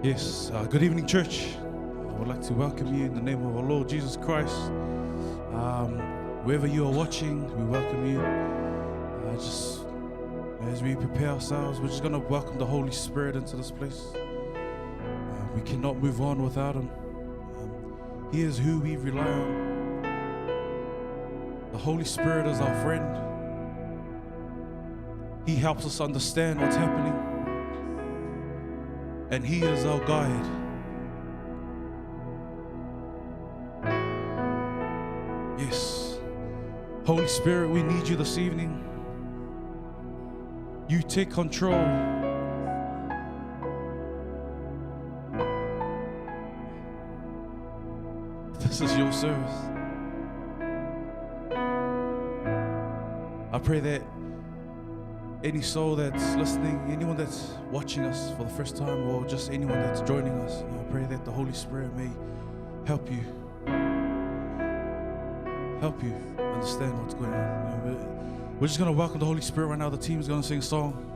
Yes, good evening, church. I would like to welcome you in the name of our Lord Jesus Christ. Wherever you are watching, we welcome you. Just as we prepare ourselves, we're just going to welcome the Holy Spirit into this place. We cannot move on without Him. He is who we rely on. The Holy Spirit is our friend. He helps us understand what's happening. And He is our guide. Yes. Holy Spirit, we need you this evening. You take control. This is your service. I pray that any soul that's listening, anyone that's watching us for the first time, or just anyone that's joining us, I pray that the Holy Spirit may help you understand what's going on. We're just going to welcome the Holy Spirit right now. The team is going to sing a song.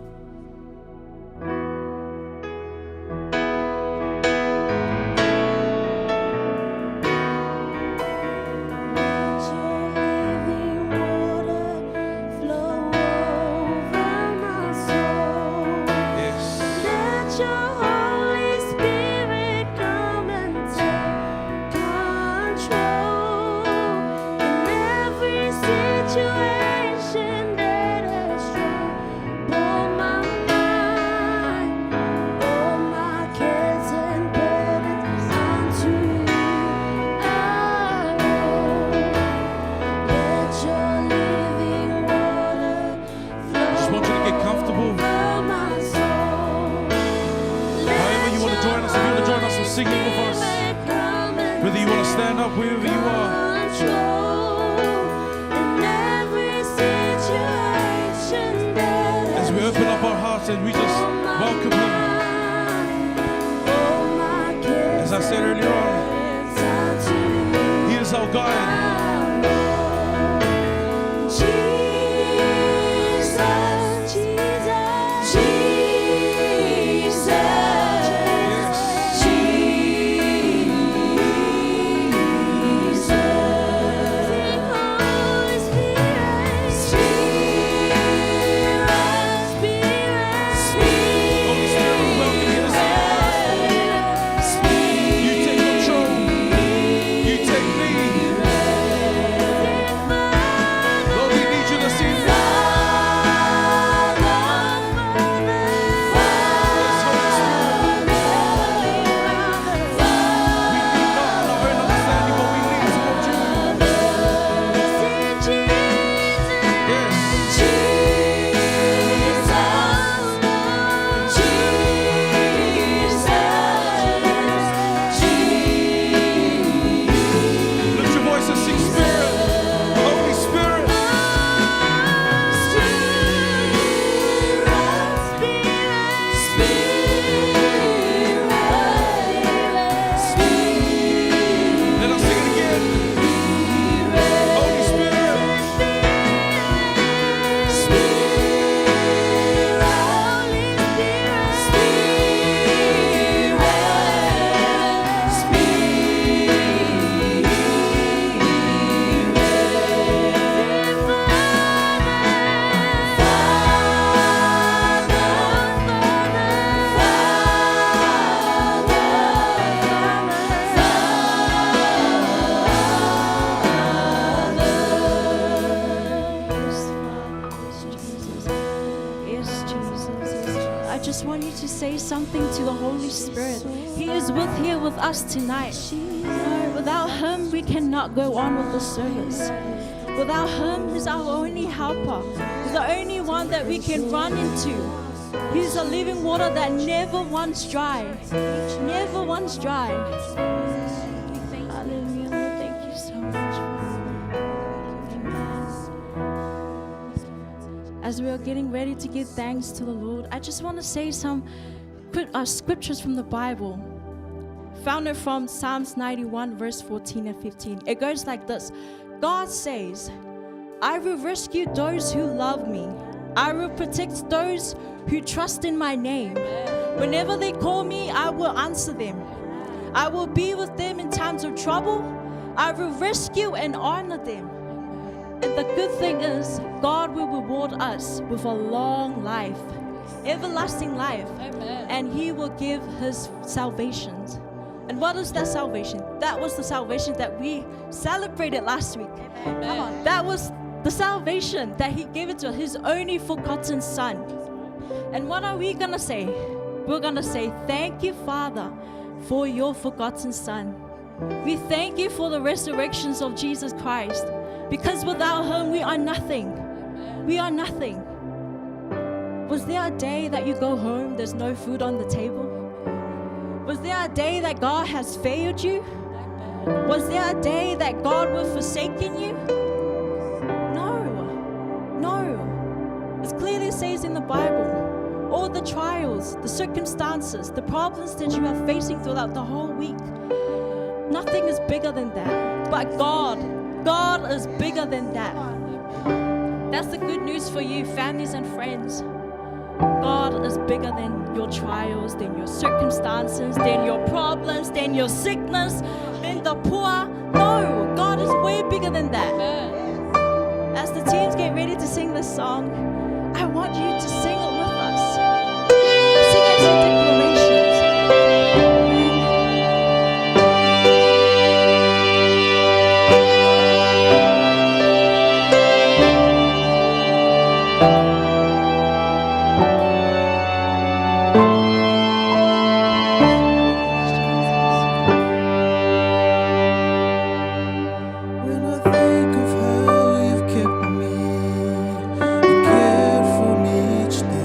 And we just welcome Him. As I said earlier on, He is our guide. Tonight. No, without Him, we cannot go on with the service. Without Him, He's our only helper. He's the only one that we can run into. He's a living water that never once dry. Never once dry. Hallelujah. Thank you so much. As we are getting ready to give thanks to the Lord, I just want to say some scriptures from the Bible. Found it from Psalms 91 verse 14 and 15. It goes like this. God says, I will rescue those who love me. I will protect those who trust in my name. Whenever they call me, I will answer them. I will be with them in times of trouble. I will rescue and honor them. And the good thing is, God will reward us with a long life, everlasting life. Amen. And He will give His salvation. And what is that salvation? That was the salvation that we celebrated last week. Come on. That was the salvation that He gave it to His only forgotten Son. And what are we going to say? We're going to say, thank you, Father, for your forgotten Son. We thank you for the resurrections of Jesus Christ. Because without Him, we are nothing. We are nothing. Was there a day that you go home, there's no food on the table? Was there a day that God has failed you? Was there a day that God will forsaken you? No. No. It clearly says in the Bible, all the trials, the circumstances, the problems that you are facing throughout the whole week, nothing is bigger than that. But God is bigger than that. That's the good news for you, families and friends. God is bigger than your trials, than your circumstances, than your problems, than your sickness, than the poor. No, God is way bigger than that. As the teams get ready to sing this song, I want you to sing it with us. Sing it to declarations. When I think of how you've kept me, you cared for me each day.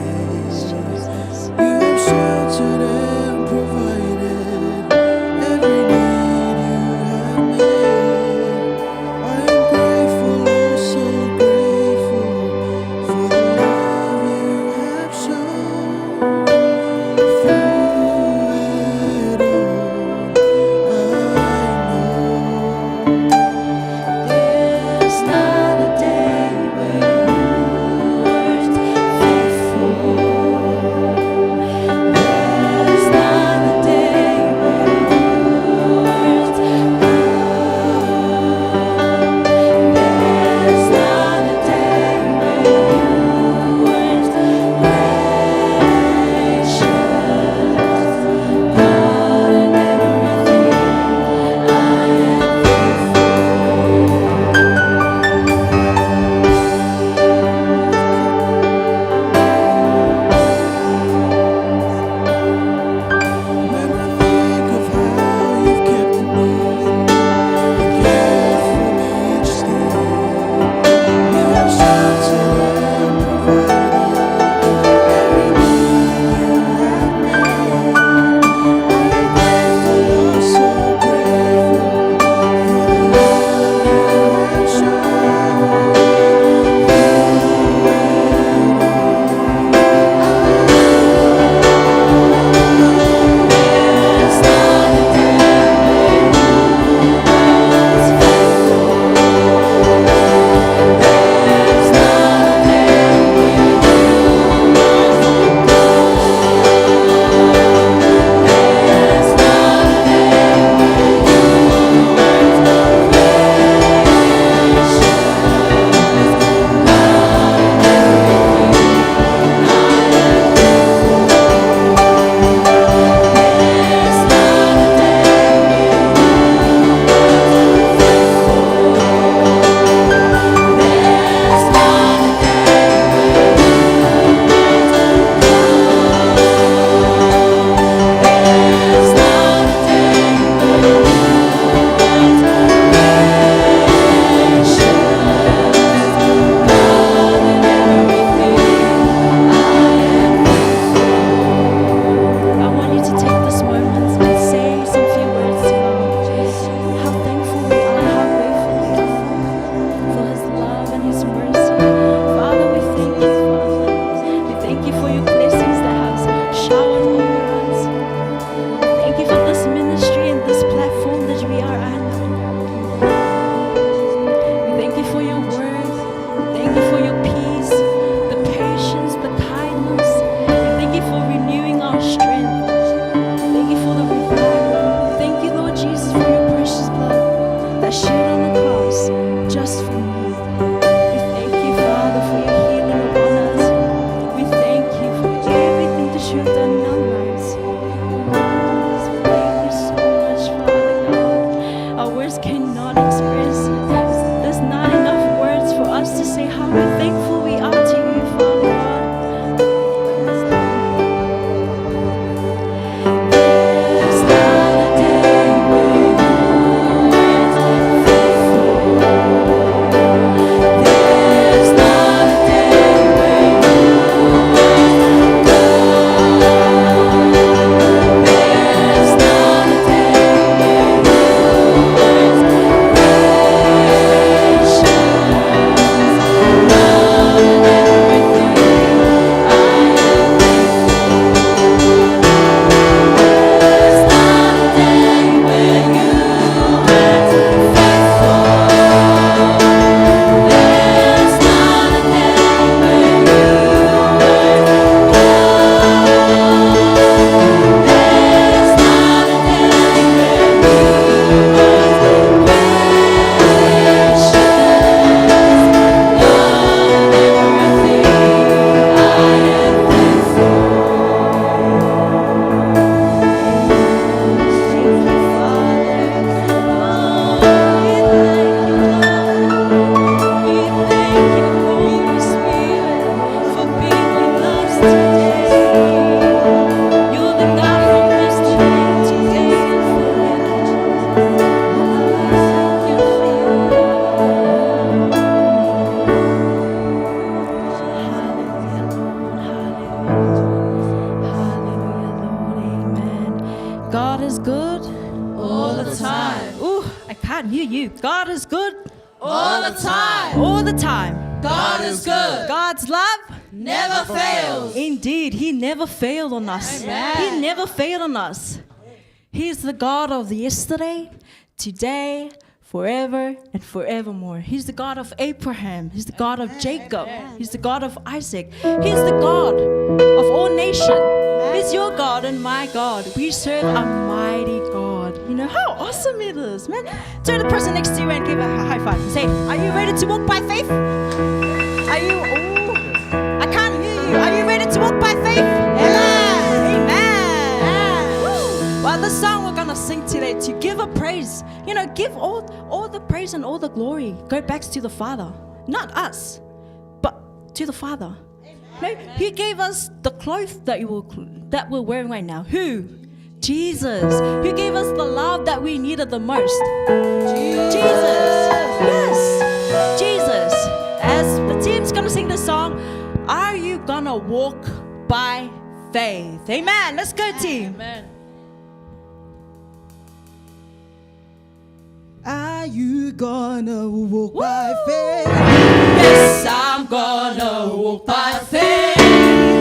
God is good All the time. all the time. God is good. God's love Never fails. indeed, He never failed on us. Amen. He never failed on us. He's the God of the yesterday, today, forever, and forevermore. He's the God of Abraham. He's the God of Jacob. He's the God of Isaac. He's the God of all nations. He's your God and my God. We serve a mighty God. You know how awesome it is, man. Turn to the person next to you and give a high five and say, are you ready to walk by faith? Are you? Oh, I can't hear you. Are you ready to walk by faith? Amen. Amen. Well, the song we're gonna sing today, to give a praise. You know, give all the praise and all the glory go back to the Father, not us, but to the Father. No, He gave us the clothes that we're wearing right now. Who? Jesus. Who gave us the love that we needed the most? Jesus. Yes. Jesus. As the team's gonna sing the song, are you gonna walk by faith? Amen. Let's go, team. Amen. Are you gonna walk by faith? Yes, I'm gonna walk by faith.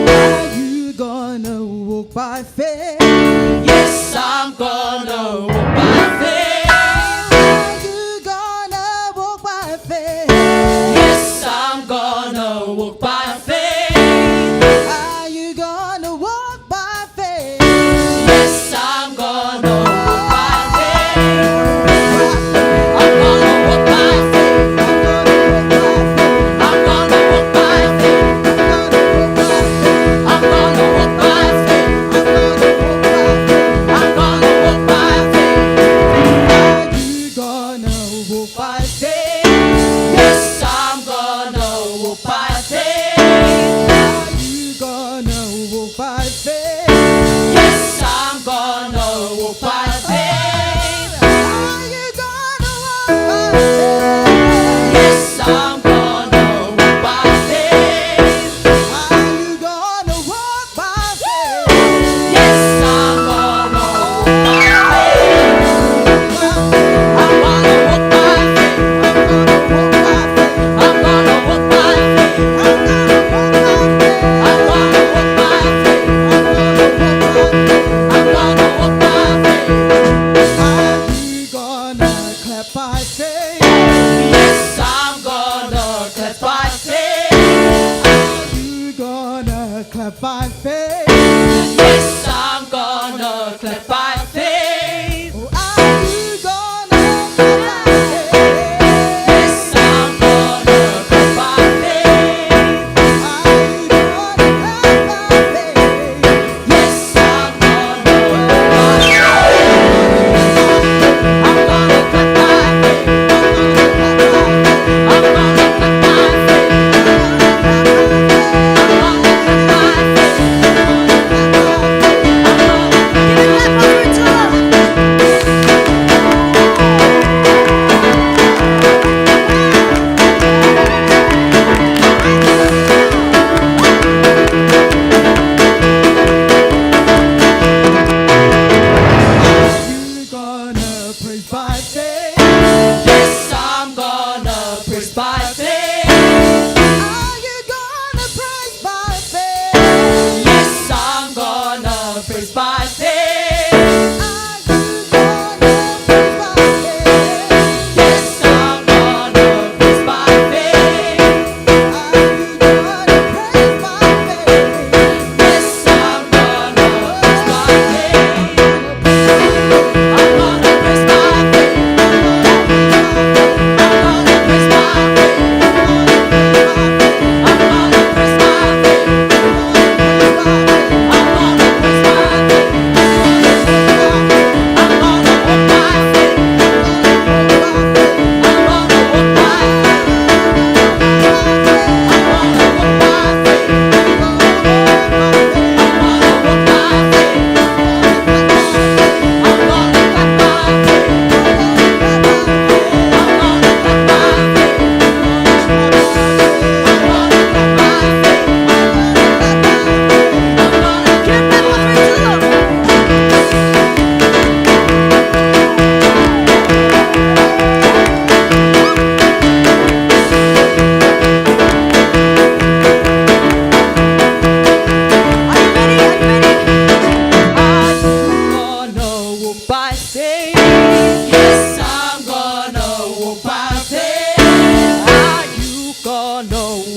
Are you gonna walk by faith? Yes, I'm gonna walk by faith. Are you gonna walk by faith? Yes, I'm gonna walk by faith. Are you gonna walk by faith? Yes, I'm gonna walk by faith. I'm gonna walk by faith. I'm gonna walk by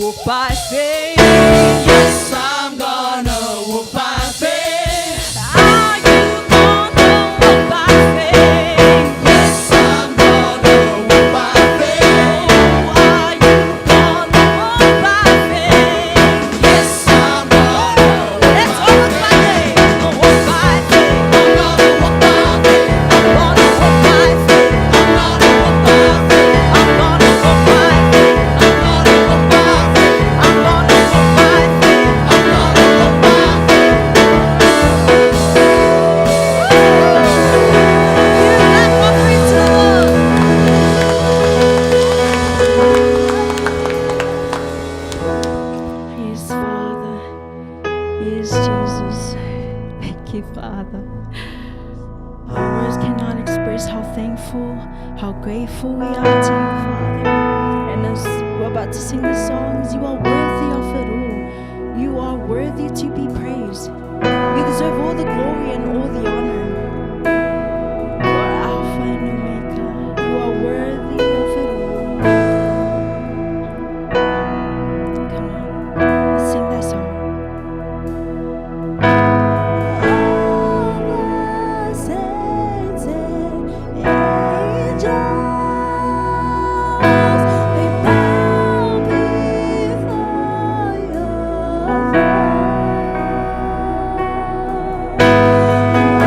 walk by faith. Yes, I'm gonna walk by faith. Are you gonna walk by faith? Yes, I'm gonna walk by faith. Are you gonna walk by faith? Yes, I'm gonna walk Let's all look by faith. Walk by faith. I'm gonna walk by faith. I'm gonna walk by faith. I'm gonna walk by faith. I'm gonna walk by faith. I'm gonna walk by faith. I'm gonna walk by faith. I'm gonna walk by Give that offering to the Lord. He is Father. He is Jesus. Thank you, Father. Our words cannot express how thankful, how grateful we are to you, Father. And as we're about to sing the songs, you are worthy of it all. You are worthy to be praised. You deserve all the glory and all the honor. You are Alpha and Omega. You are worthy of it all. Come on, let's sing that song. Angels, they bow before your throne.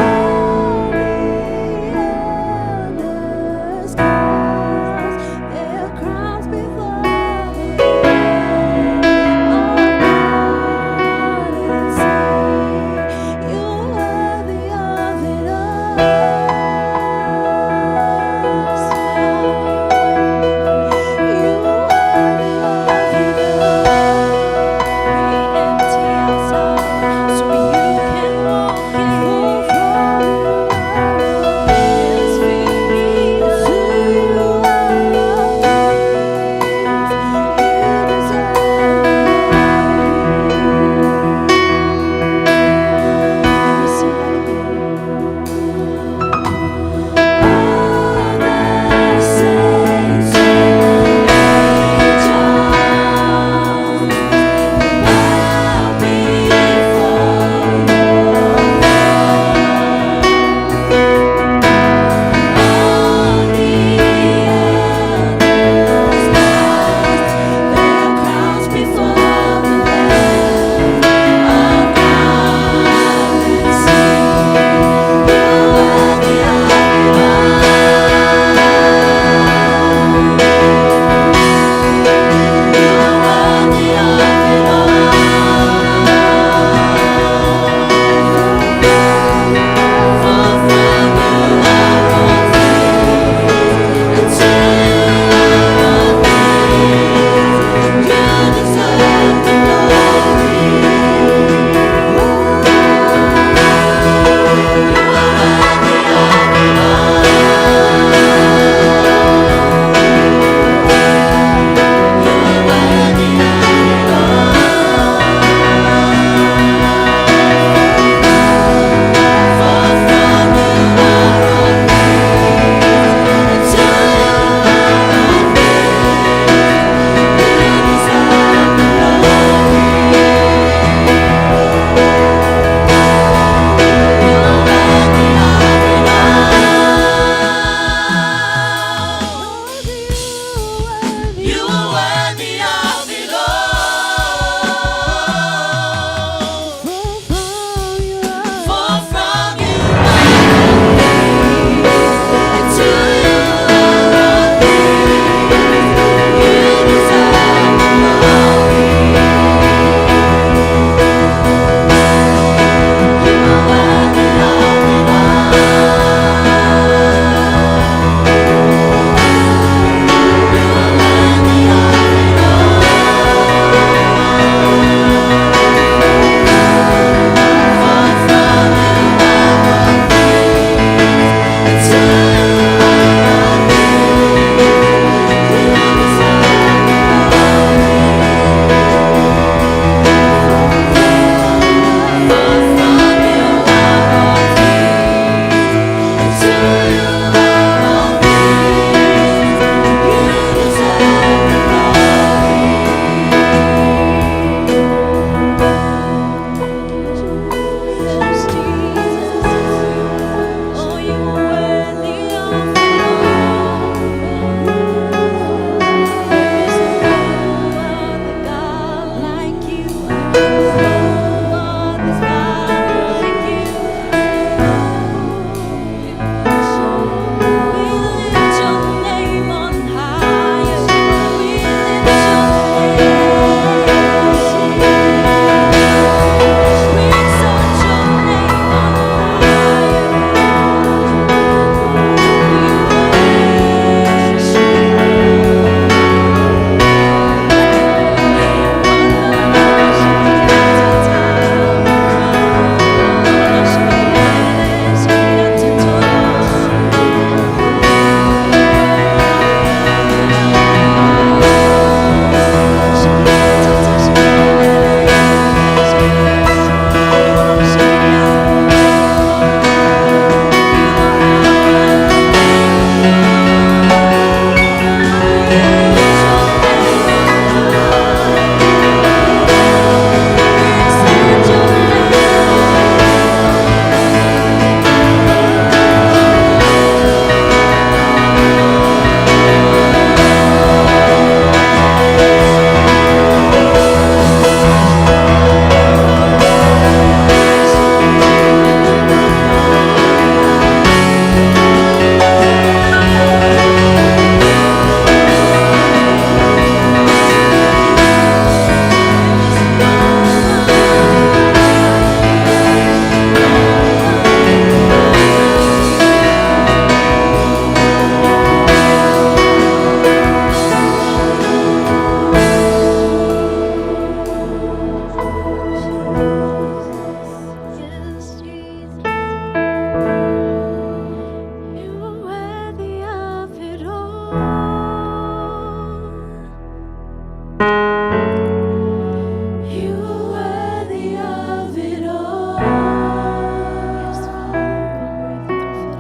You are worthy of it all. Yes, Father, you are worthy of it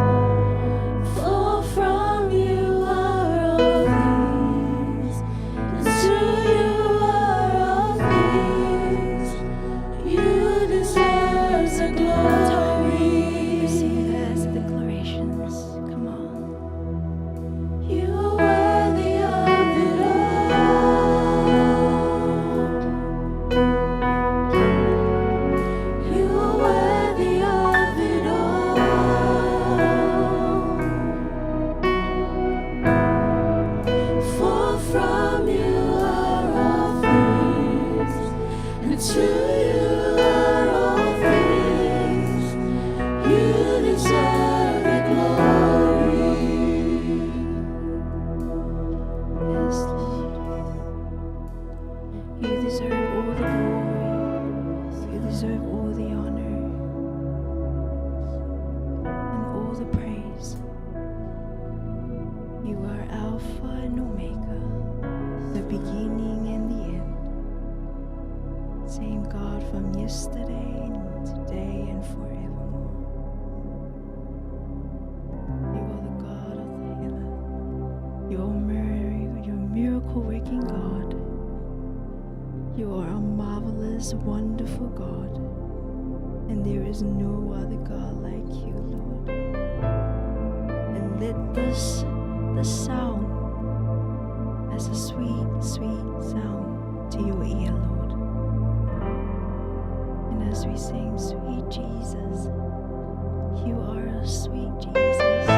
all. For from you are all things, and to you are all things. You deserve the glory. Sing as declarations. Come on. You are worthy of it all. You are worthy of it all. For from you are all things, and to you are all things. You deserve the glory. Yes, Lord. You deserve all the glory. You deserve all the honor and all the praise. You are Alpha and Omega, the beginning and the end. Same God from yesterday and today and forevermore. You are the God of the healer. You're miracle working God. You are a marvelous, wonderful God. And there is no other God like you, Lord. And let the sound as a sweet, sweet sound to your ear, Lord. And as we sing, sweet Jesus, you are a sweet Jesus.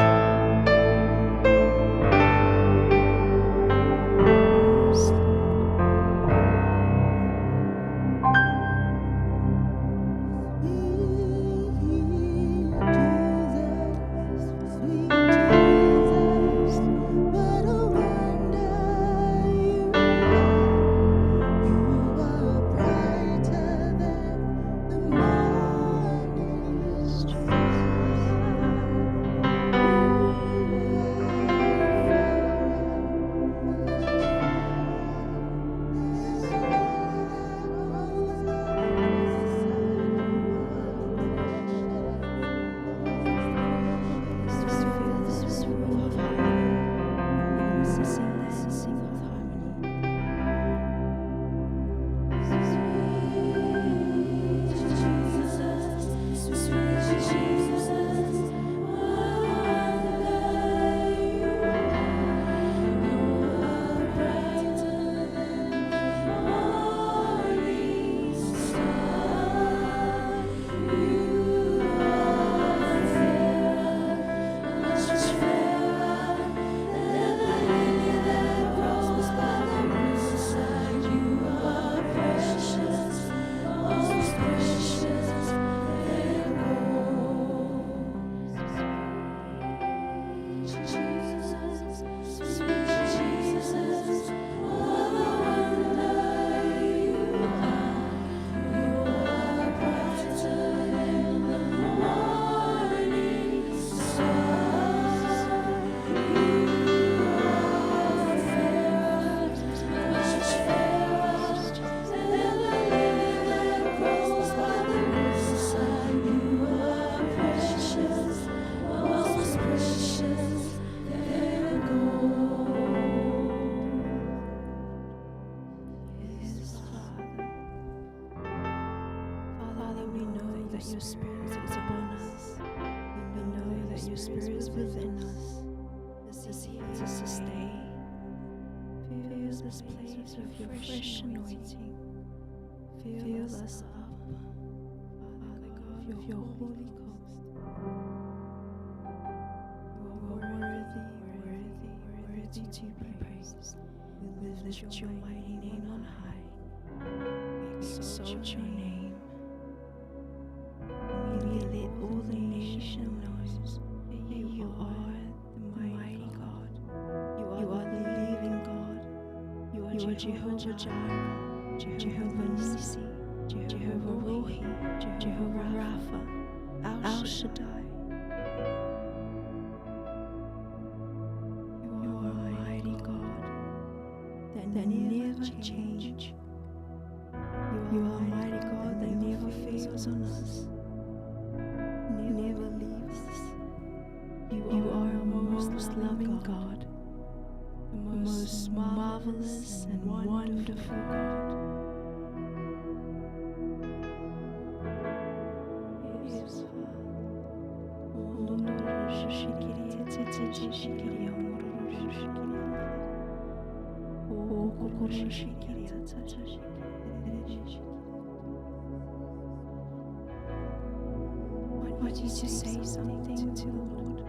Yes, your Spirit is upon us. We know that your Spirit is within us. This is here to sustain. Fill this place with your fresh anointing. Fill us up, Father God, with your Holy Ghost. You are worthy to be praised. We lift your mighty name on high. We exalt your name. We let all the nation knows that you are the mighty God. You are the living God. You are Jehovah Jireh, Jehovah Nissi, Jehovah Rohi, Jehovah Rapha, Al Shaddai. You are a mighty God that never change. You are Almighty God that never fails on us, never leaves us. You are our most loving God, the most marvelous and wonderful God. Yes, Why don't you just say something to the Lord?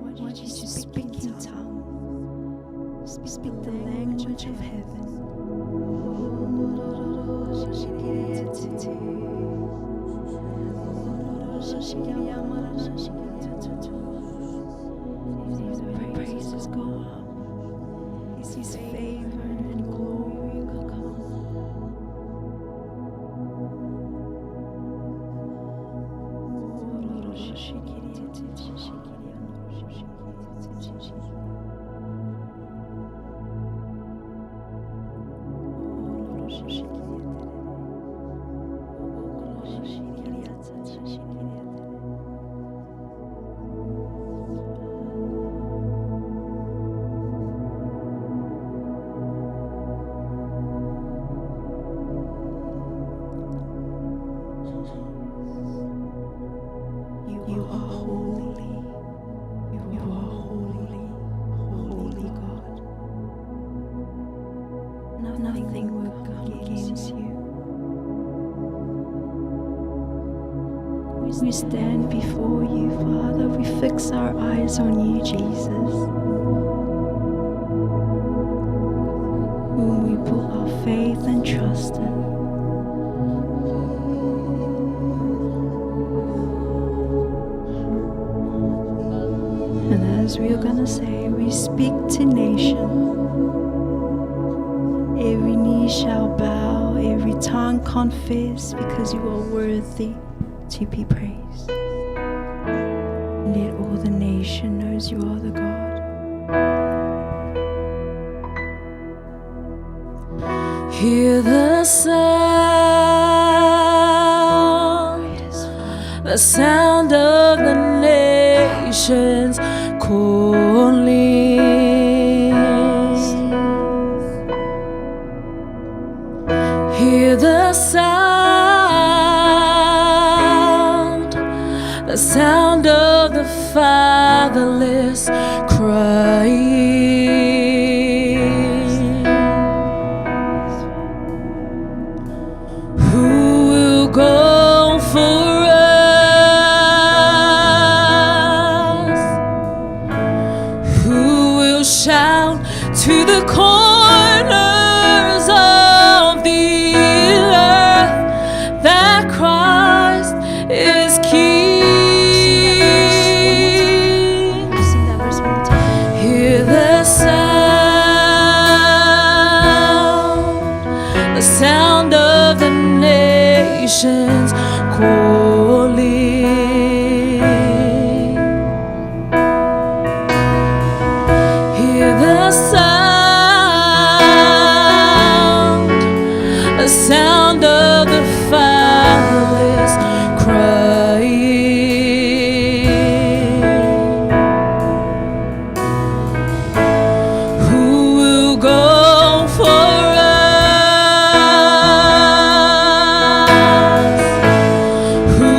Why don't you just speak in tongue? Speak the language of heaven. Praises go up. His favor and glory will come. You are holy. You are holy, holy God. Nothing will come against you. We stand before you, Father. We fix our eyes on you, Jesus, whom we put our faith and trust in. And as we are gonna say, we speak to nation. Every knee shall bow, every tongue confess, because you are worthy to be praised. Let all the nation knows you are the God. Hear the sound of the nations calling. Hear the sound of the fatherless crying. Who will go for us? Who will shout to the corners of the earth that Christ is King? Sing that verse one more time. Hear the sound of the nations calling. Hear the sound of the fatherless crying. Who will go for us? Who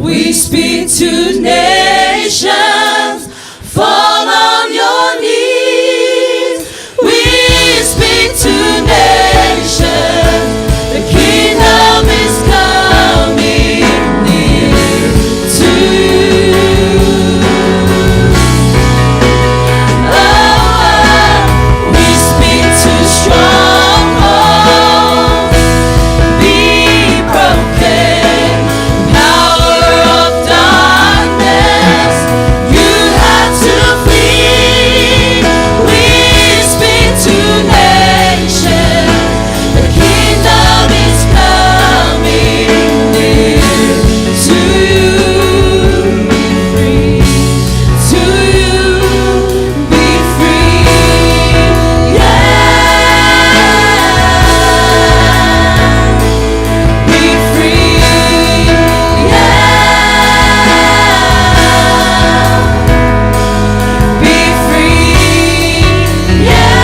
We speak to nations, fall on your knees. We speak to nations, the kingdom is coming near to you. Oh, we speak to strongholds, be broken, power of darkness, you had to flee. We speak to nations, the kingdom is coming near to you. Be free, to you, be free, yeah. Be free, yeah. Be free, yeah.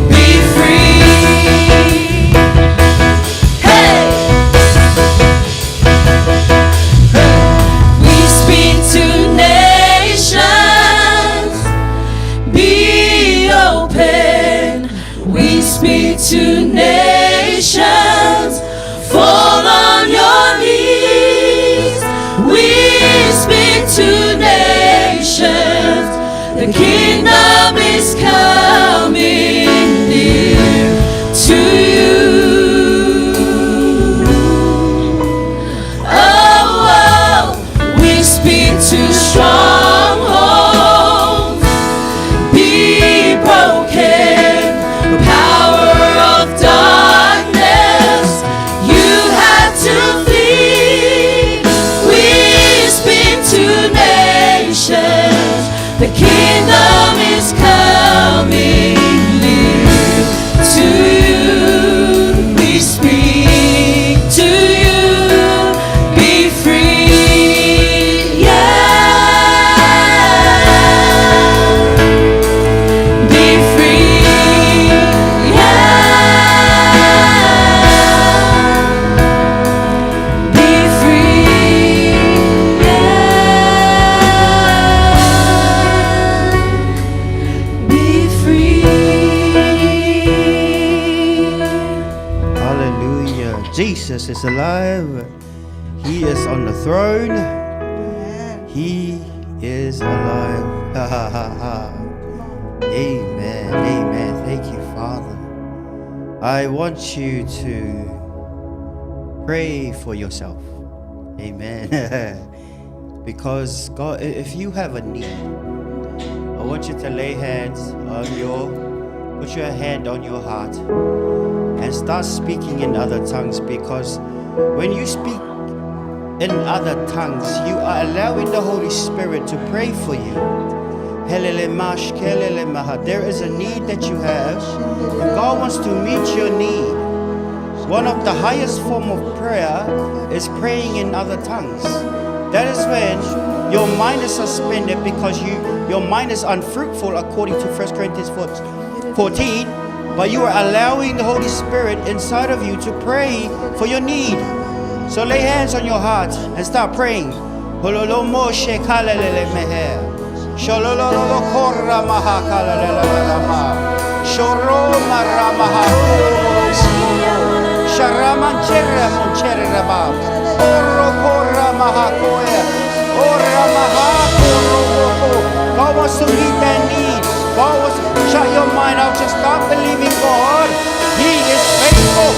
Be free. Hey. We speak to nations, be open. We speak to nations, fall on your knees. We speak to nations, the kingdom is coming near to you. Oh, we speak to strongholds, be broken, power of darkness, you had to flee. We speak to nations, the kingdom is coming near to you. We speak to you, be free, yeah. Be free, yeah. Be free, yeah. Be free. Hallelujah. Jesus is alive. He is on the throne. He is alive. Ha ha ha ha. Amen. Amen. Thank you, Father. I want you to pray for yourself. Amen. Because God, if you have a need, I want you to lay hands on put your hand on your heart and start speaking in other tongues, because when you speak in other tongues, you are allowing the Holy Spirit to pray for you. There is a need that you have, and God wants to meet your need. One of the highest form of prayer is praying in other tongues. That is when your mind is suspended, because your mind is unfruitful according to 1 Corinthians 14, but you are allowing the Holy Spirit inside of you to pray for your need. So lay hands on your heart and start praying. God wants to meet that need. God wants to shut your mind out. Just start believing God. He is faithful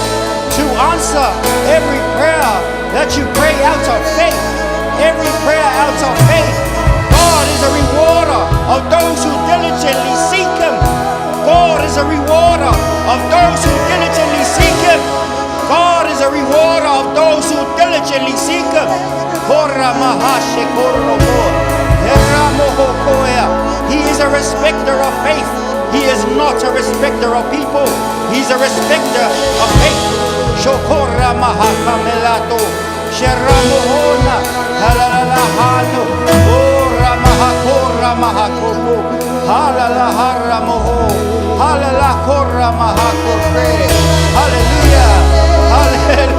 to answer every prayer that you pray out of faith. Every prayer out of faith. God is a rewarder of those who diligently seek Him. God is a rewarder of those who diligently seek Him. God is a rewarder of those who diligently seek Him. He is a respecter of faith. He is not a respecter of people. He's a respecter of faith. Shokora mahakamelato, sheramohona, halalahano, ora mahakora mahakomo, halalaharamoho, halalakora mahakore. Hallelujah. Hallelujah.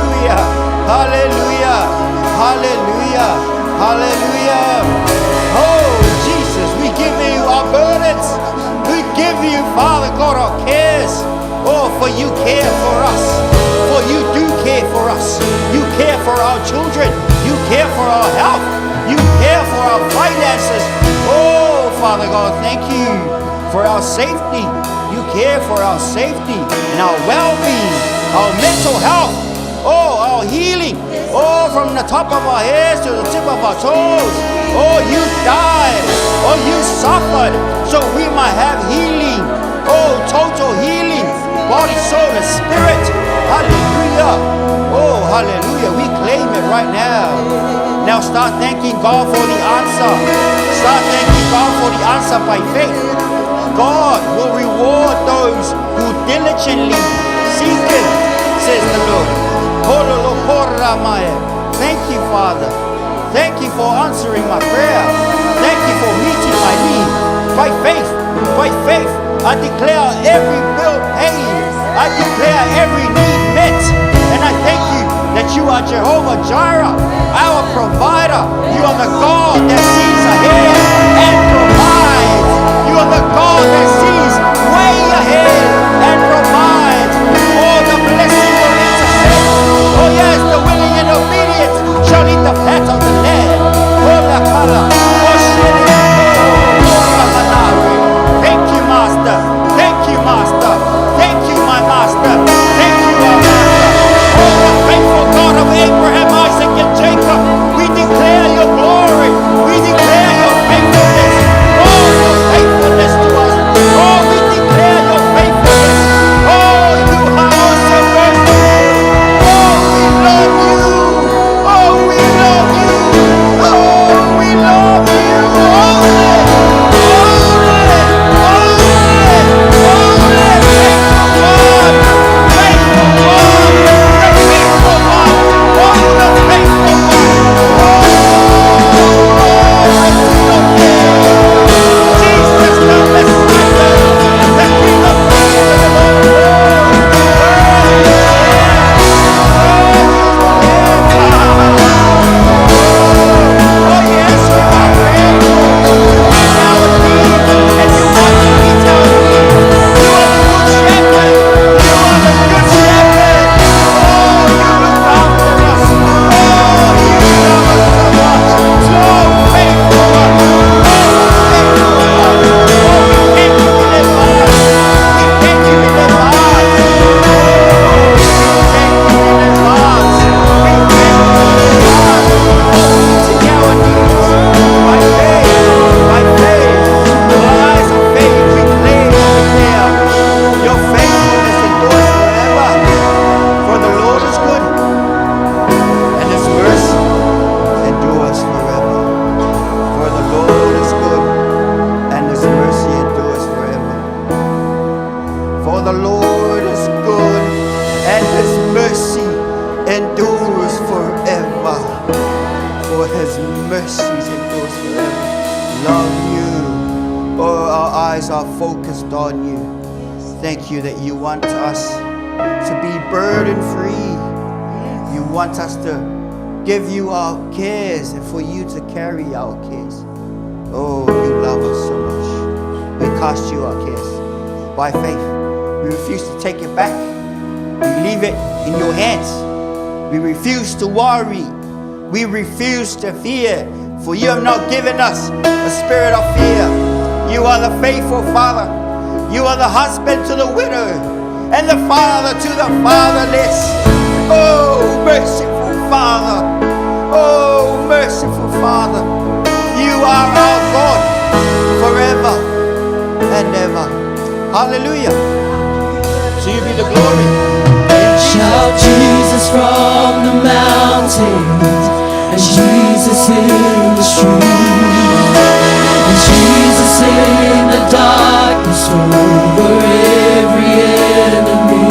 safety. You care for our safety and our well-being, our mental health, our healing. From the top of our heads to the tip of our toes. You died. You suffered so we might have healing. Total healing, body, soul, and spirit. Hallelujah. Hallelujah. We claim it right now. Now start thanking God for the answer. Start thanking God for the answer by faith. God will reward those who diligently seek Him, says the Lord. Thank you, Father. Thank you for answering my prayer. Thank you for meeting my need. By faith, I declare every bill paid. I declare every need met. And I thank you that you are Jehovah Jireh, our provider. You are the God that sees ahead and provides. You are the God that sees way ahead and provides. The blessing will intersect. Yes, the willing and obedient shall eat the fat of the land. The color. Thank you, Master. Thank you, Master. Thank you, my Master. Thank you, our Master. The faithful God of Abraham, Isaac, and Jacob. We declare your glory. We declare your faithfulness. Your faithfulness to us. We declare your faithfulness. You are also merciful. We love you. We love you. We love you. Thank you that you want us to be burden free. You want us to give you our cares and for you to carry our cares. You love us so much. We cast you our cares by faith. We refuse to take it back. We leave it in your hands. We refuse to worry. We refuse to fear, for you have not given us a spirit of fear. You are the faithful Father. You are the husband to the widow and the father to the fatherless. Merciful Father. Merciful Father. You are our God forever and ever. Hallelujah. To you be the glory. Shout Jesus from the mountains, and Jesus in the streets, and Jesus in the darkness over every enemy.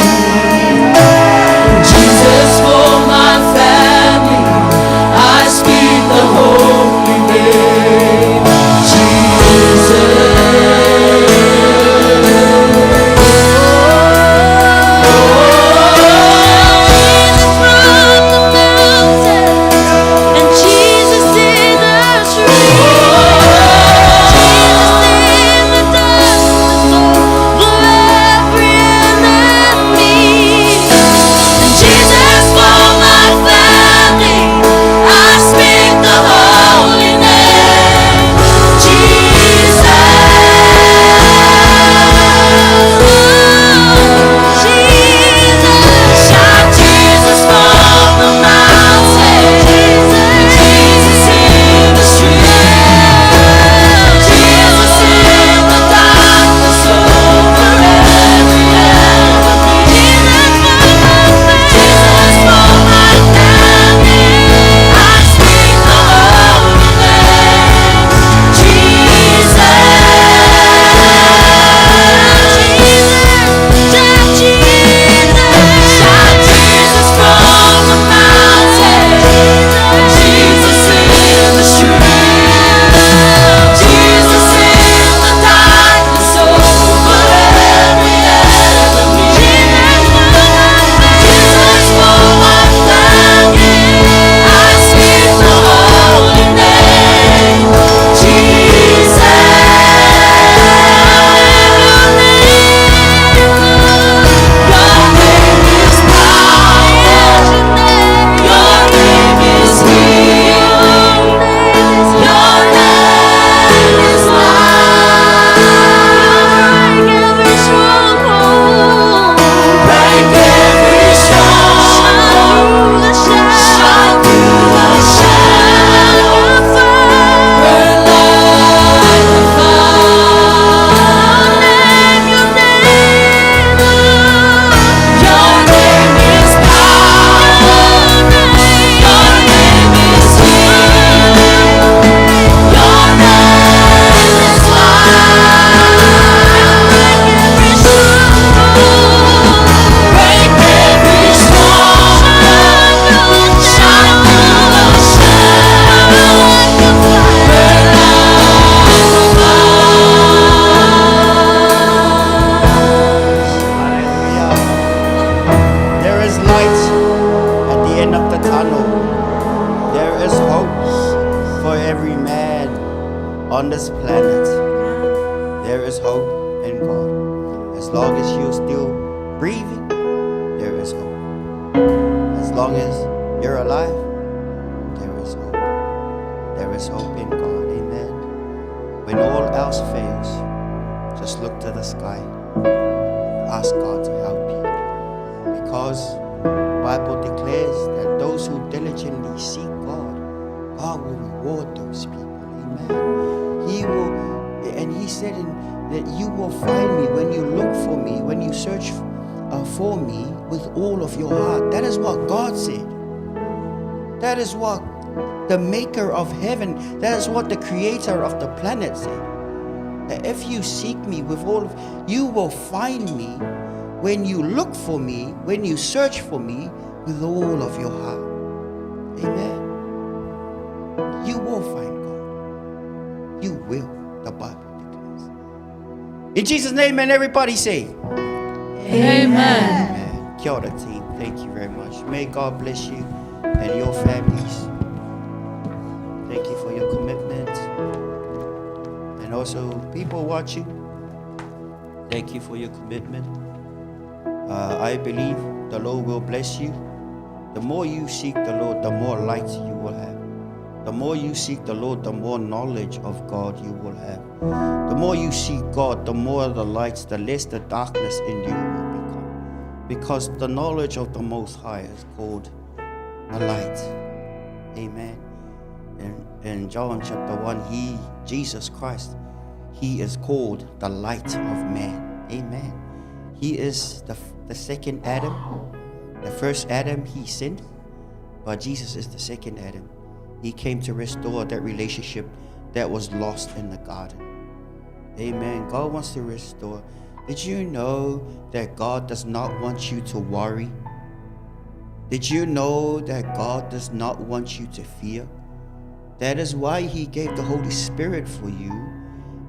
every man on this planet, there is hope in God. As long as you're still breathing, there is hope. As long as you're alive, there is hope. There is hope in God. Amen. When all else fails, just look to the sky. Ask God to help you. Because the Bible declares that those who diligently seek God, God will reward those people. Amen. He will, and He said that you will find me when you look for me, when you search for me with all of your heart. That is what God said. That is what the maker of heaven, that is what the creator of the planet said. That if you seek me with all of, you will find me when you look for me, when you search for me with all of your heart. Amen. You will find God. You will, the Bible declares. In Jesus' name, and everybody say, Amen. Amen. Kia ora, team. Thank you very much. May God bless you and your families. Thank you for your commitment. And also, people watching, thank you for your commitment. I believe the Lord will bless you. The more you seek the Lord, the more light you will have. The more you seek the Lord, the more knowledge of God you will have. The more you seek God, the more the lights, the less the darkness in you will become. Because the knowledge of the Most High is called the light. Amen. In John chapter 1, Jesus Christ, He is called the light of man. Amen. He is the second Adam. The first Adam, he sinned, but Jesus is the second Adam. He came to restore that relationship that was lost in the garden. Amen. God wants to restore. Did you know that God does not want you to worry? Did you know that God does not want you to fear? That is why He gave the Holy Spirit for you.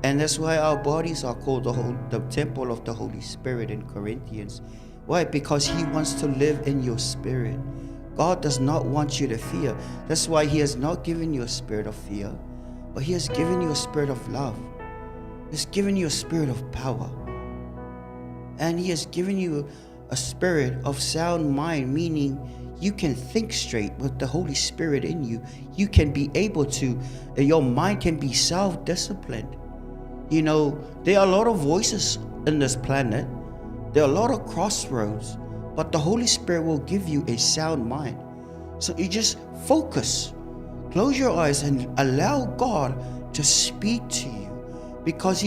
And that's why our bodies are called the temple of the Holy Spirit in Corinthians. Why? Because He wants to live in your spirit. God does not want you to fear. That's why He has not given you a spirit of fear, but He has given you a spirit of love. He's given you a spirit of power. And He has given you a spirit of sound mind, meaning you can think straight with the Holy Spirit in you. You can be able to, your mind can be self-disciplined. You know, there are a lot of voices in this planet. There are a lot of crossroads, but the Holy Spirit will give you a sound mind. So you just focus, close your eyes and allow God to speak to you, because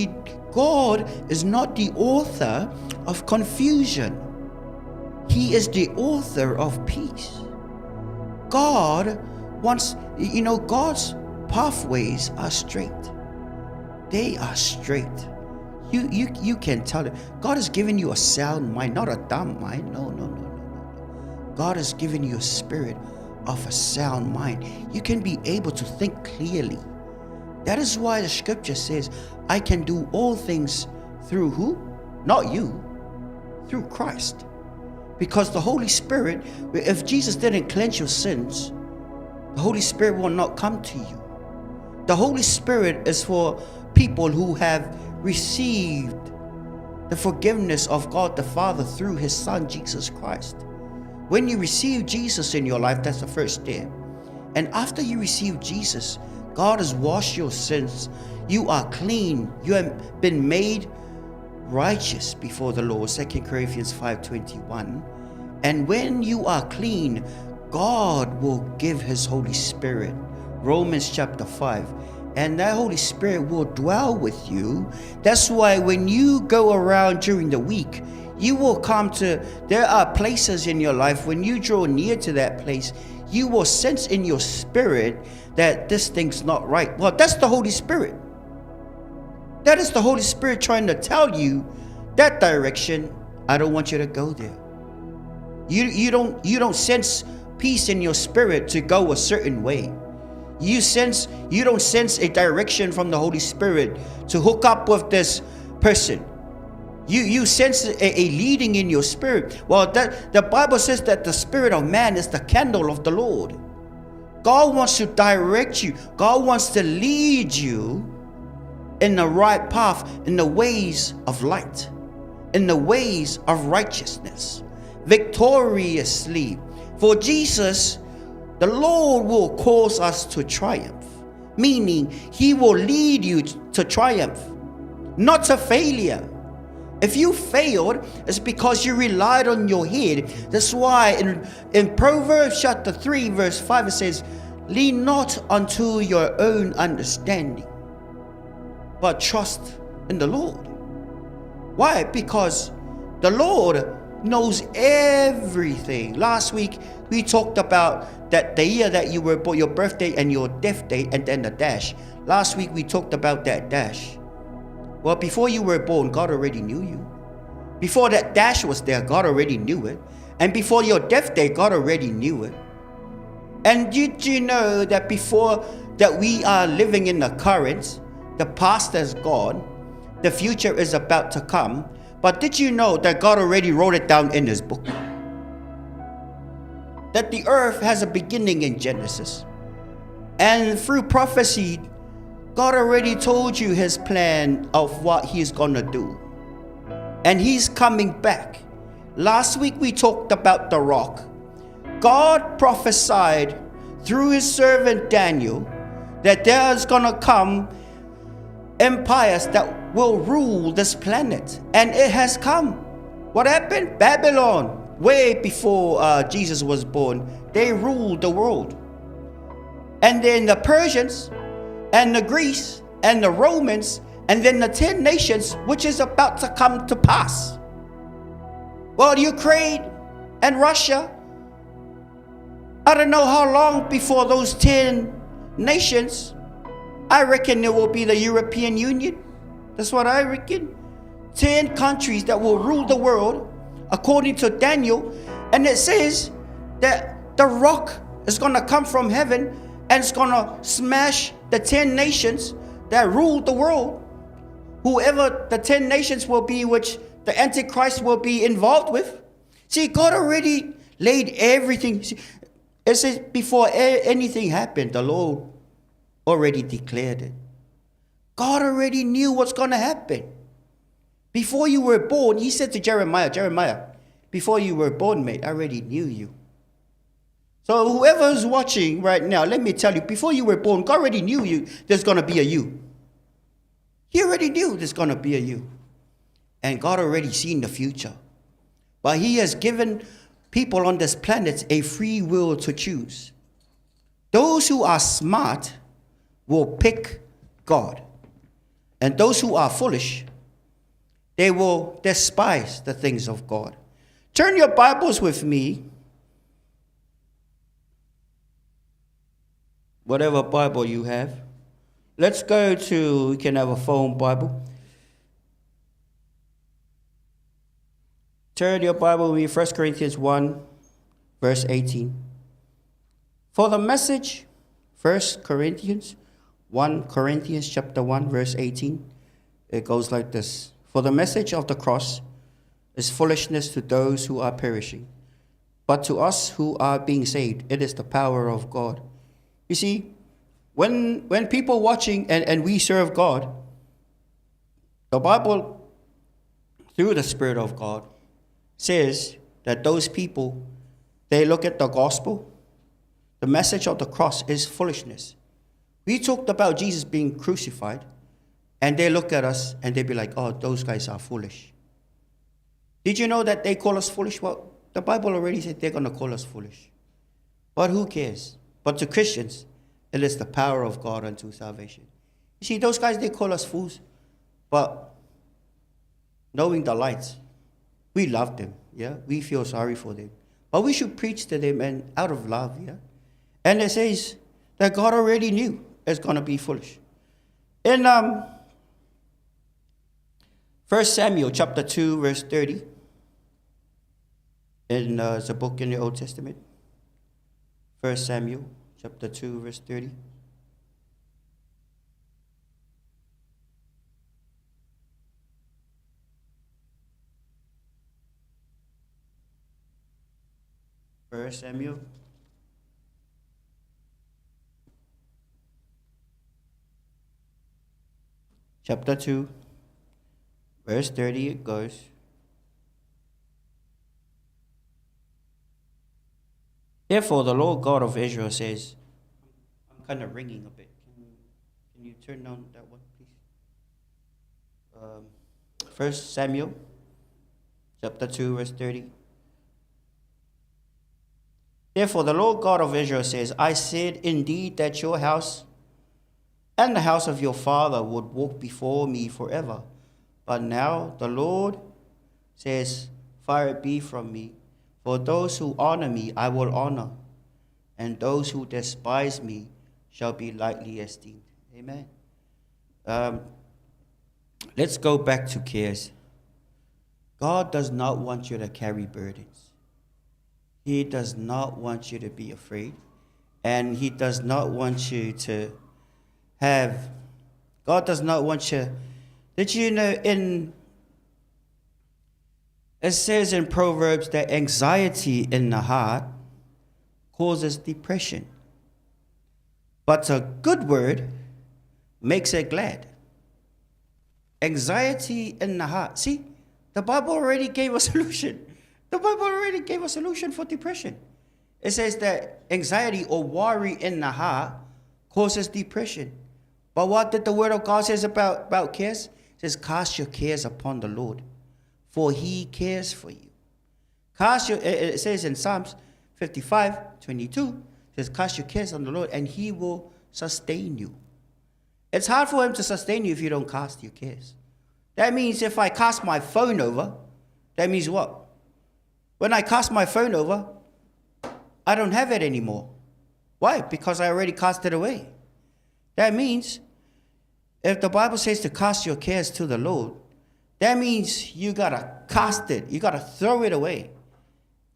God is not the author of confusion. He is the author of peace. God wants, God's pathways are straight. They are straight. You can tell it. God has given you a sound mind, not a dumb mind. No. God has given you a spirit of a sound mind. You can be able to think clearly. That is why the scripture says, I can do all things through who? Not you. Through Christ. Because the Holy Spirit, if Jesus didn't cleanse your sins, the Holy Spirit will not come to you. The Holy Spirit is for people who have received the forgiveness of God the Father through His Son, Jesus Christ. When you receive Jesus in your life, that's the first step. And after you receive Jesus, God has washed your sins. You are clean. You have been made righteous before the Lord. 2 Corinthians 5:21. And when you are clean, God will give His Holy Spirit. Romans chapter 5. And that Holy Spirit will dwell with you. That's why when you go around during the week, you will come to, there are places in your life, when you draw near to that place, you will sense in your spirit that this thing's not right. Well, that's the Holy Spirit. That is the Holy Spirit trying to tell you that direction, I don't want you to go there. You don't sense peace in your spirit to go a certain way. You don't sense a direction from the Holy Spirit to hook up with this person. You sense a leading in your spirit. Well, that the Bible says that the spirit of man is the candle of the Lord. God wants to direct you. God wants to lead you in the right path, in the ways of light, in the ways of righteousness, victoriously. For Jesus, the Lord will cause us to triumph, meaning He will lead you to triumph, not to failure. If you failed, it's because you relied on your head. That's why in Proverbs chapter 3 verse 5 it says, lean not unto your own understanding, but trust in the Lord. Why? Because the Lord knows everything. Last week we talked about that the year that you were born, your birthday and your death date, and then the dash. Last week we talked about that dash. Well, before you were born, God already knew you. Before that dash was there, God already knew it. And before your death day, God already knew it. And did you know that before that we are living in the current, the past is gone, the future is about to come. But did you know that God already wrote it down in His book? That the earth has a beginning in Genesis. And through prophecy, God already told you His plan of what He's gonna do. And He's coming back. Last week we talked about the rock. God prophesied through His servant Daniel that there's gonna come empires that will rule this planet. And it has come. What happened? Babylon, way before Jesus was born, they ruled the world. And then the Persians, and the Greece, and the Romans, and then the 10 nations, which is about to come to pass. Well, Ukraine and Russia, I don't know how long before those 10 nations. I reckon it will be the European Union. That's what I reckon. 10 countries that will rule the world, according to Daniel. And it says that the rock is going to come from heaven and it's going to smash the 10 nations that rule the world. Whoever the 10 nations will be, which the Antichrist will be involved with. See, God already laid everything. See, it says before anything happened, the Lord already declared it. God already knew what's going to happen. Before you were born, He said to Jeremiah, before you were born, mate, I already knew you. So whoever's watching right now, let me tell you, before you were born, God already knew you. There's going to be a you. He already knew there's going to be a you. And God already seen the future. But He has given people on this planet a free will to choose. Those who are smart will pick God. And those who are foolish, they will despise the things of God. Turn your Bibles with me. Whatever Bible you have. Let's go to, you can have a phone Bible. Turn your Bible with me, 1 Corinthians 1, verse 18. For the message, 1 Corinthians chapter 1, verse 18, it goes like this. For the message of the cross is foolishness to those who are perishing, but to us who are being saved, it is the power of God. You see, when people watching and we serve God, the Bible, through the Spirit of God, says that those people, they look at the gospel, the message of the cross is foolishness. We talked about Jesus being crucified, and they look at us and they be like, oh, those guys are foolish. Did you know that they call us foolish? Well, the Bible already said they're going to call us foolish. But who cares? But to Christians, it is the power of God unto salvation. You see, those guys, they call us fools. But knowing the light, we love them, yeah? We feel sorry for them. But we should preach to them and out of love, yeah? And it says that God already knew it's going to be foolish. In 1 Samuel chapter 2, verse 30, in the book in the Old Testament, 1 Samuel chapter 2, verse 30. First Samuel chapter 2, verse 30, it goes, "Therefore the Lord God of Israel says," I'm kind of ringing a bit. Can you turn down that one, please? 1 Samuel, chapter 2, verse 30. "Therefore the Lord God of Israel says, I said indeed that your house and the house of your father would walk before me forever. But now the Lord says, far it be from me. For those who honor me I will honor, and those who despise me shall be lightly esteemed." Amen. Let's go back to cares. God does not want you to carry burdens. He does not want you to be afraid. And He does not want you to God does not want you. Did you know it says in Proverbs that anxiety in the heart causes depression, but a good word makes it glad. Anxiety in the heart. See, the Bible already gave a solution. The Bible already gave a solution for depression. It says that anxiety or worry in the heart causes depression. But what did the Word of God says about cares? It says, cast your cares upon the Lord, for He cares for you. It says in Psalms 55:22, it says, cast your cares on the Lord, and He will sustain you. It's hard for Him to sustain you if you don't cast your cares. That means if I cast my phone over, that means what? When I cast my phone over, I don't have it anymore. Why? Because I already cast it away. That means if the Bible says to cast your cares to the Lord, that means you got to cast it. You got to throw it away.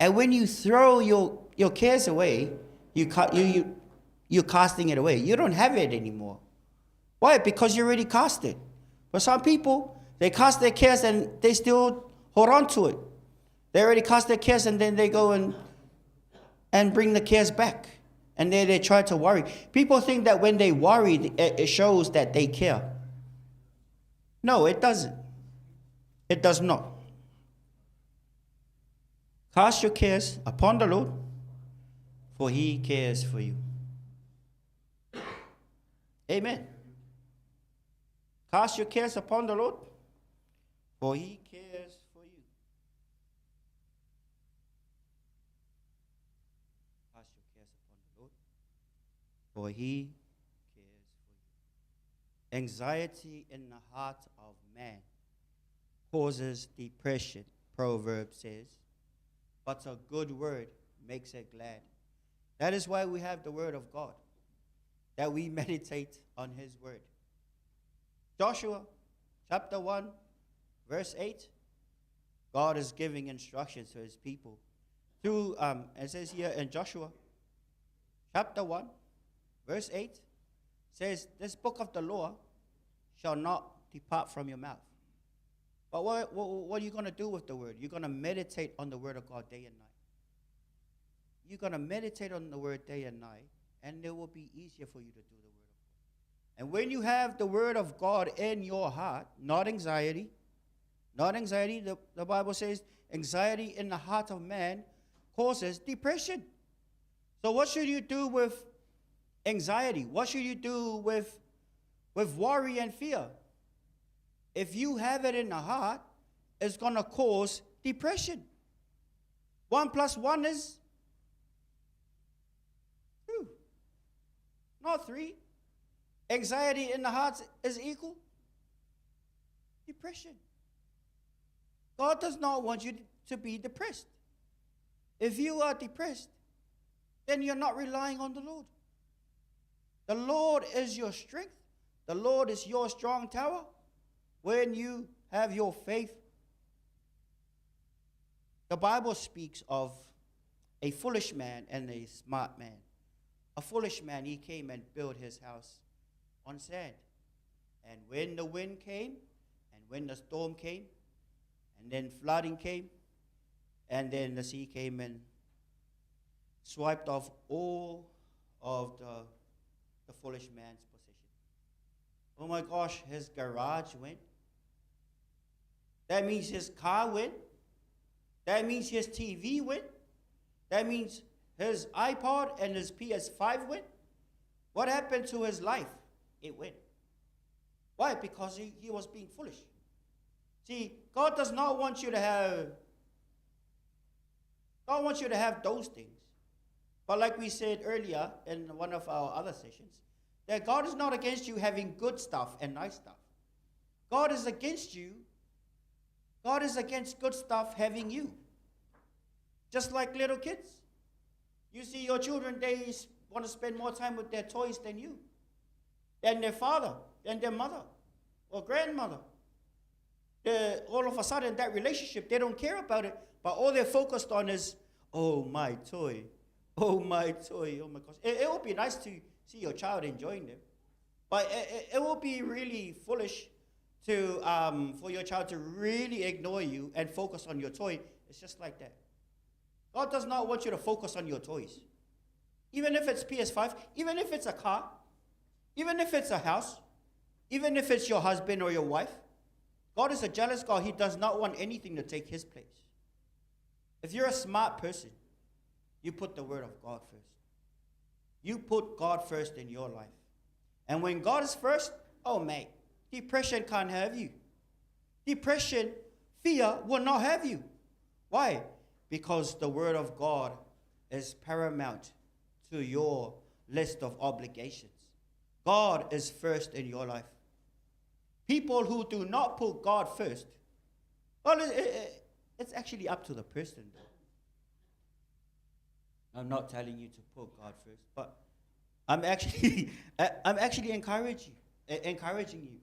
And when you throw your cares away, you're casting it away. You don't have it anymore. Why? Because you already cast it. But some people, they cast their cares and they still hold on to it. They already cast their cares and then they go and bring the cares back. And then they try to worry. People think that when they worry, it shows that they care. No, it doesn't. It does not. Cast your cares upon the Lord, for He cares for you. Amen. Cast your cares upon the Lord, for He cares for you. Cast your cares upon the Lord, for He cares for you. Anxiety in the heart of man causes depression, Proverbs says, but a good word makes it glad. That is why we have the Word of God, that we meditate on His Word. Joshua chapter 1, verse 8, God is giving instructions to His people. It says here in Joshua chapter 1, verse 8, says, this book of the law shall not depart from your mouth. But what are you going to do with the Word? You're going to meditate on the Word of God day and night. You're going to meditate on the Word day and night, and it will be easier for you to do the Word of God. And when you have the Word of God in your heart, not anxiety, the Bible says anxiety in the heart of man causes depression. So what should you do with anxiety? What should you do with worry and fear? If you have it in the heart, it's going to cause depression. 1 + 1 is 2, not 3. Anxiety in the heart is equal depression. God does not want you to be depressed. If you are depressed, then you're not relying on the Lord. The Lord is your strength. The Lord is your strong tower. When you have your faith, the Bible speaks of a foolish man and a smart man. A foolish man, he came and built his house on sand. And when the wind came, and when the storm came, and then flooding came, and then the sea came and swiped off all of the foolish man's possession. Oh my gosh, his garage went. That means his car went. That means his TV went. That means his iPod and his PS5 went. What happened to his life? It went. Why? Because he was being foolish. See, God does not want you to have those things. But like we said earlier in one of our other sessions, that God is not against you having good stuff and nice stuff. God is against you. God is against good stuff having you. Just like little kids. You see your children, they want to spend more time with their toys than you, than their father, than their mother or grandmother. All of a sudden, that relationship, they don't care about it, but all they're focused on is, oh, my toy. Oh, my toy. Oh, my gosh. It would be nice to see your child enjoying them, but it will be really foolish to for your child to really ignore you and focus on your toy. It's just like that. God does not want you to focus on your toys. Even if it's PS5, even if it's a car, even if it's a house, even if it's your husband or your wife. God is a jealous God. He does not want anything to take his place. If you're a smart person, you put the word of God first. You put God first in your life. And when God is first, oh mate, depression can't have you. Depression, fear will not have you. Why? Because the word of God is paramount to your list of obligations. God is first in your life. People who do not put God first, well, it's actually up to the person, though. I'm not telling you to put God first, but I'm actually encouraging you.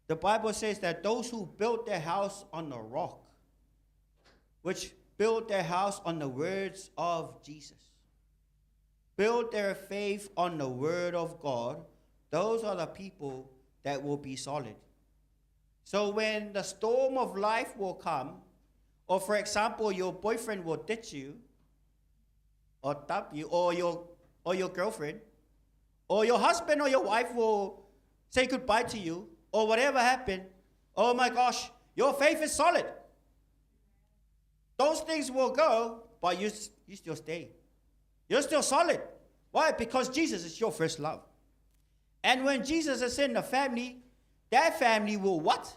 The Bible says that those who build their house on the rock, which build their house on the words of Jesus, build their faith on the word of God, those are the people that will be solid. So when the storm of life will come, or for example, your boyfriend will ditch you, or tap you, or your girlfriend, or your husband or your wife will say goodbye to you, or whatever happened, oh my gosh, your faith is solid. Those things will go, but you still stay. You're still solid. Why? Because Jesus is your first love. And when Jesus is in the family, that family will what?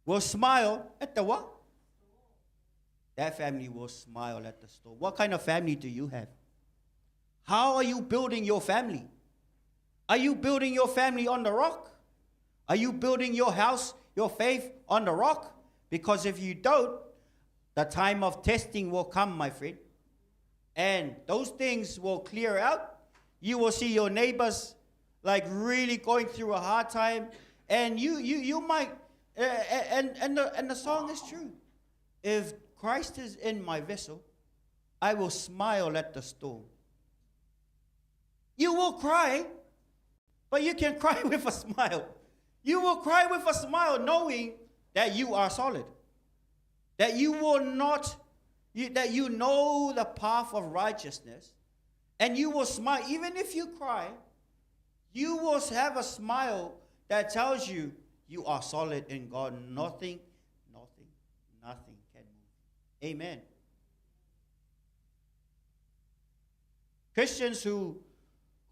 Will smile at the what? That family will smile at the store. What kind of family do you have? How are you building your family? Are you building your family on the rock? Are you building your house, your faith on the rock? Because if you don't, the time of testing will come, my friend. And those things will clear out. You will see your neighbors like really going through a hard time. And you might, and the song is true. If Christ is in my vessel, I will smile at the storm. You will cry, but you can cry with a smile. You will cry with a smile knowing that you are solid. That you will not, that you know the path of righteousness. And you will smile. Even if you cry, you will have a smile that tells you you are solid in God. Nothing can move. Amen. Christians who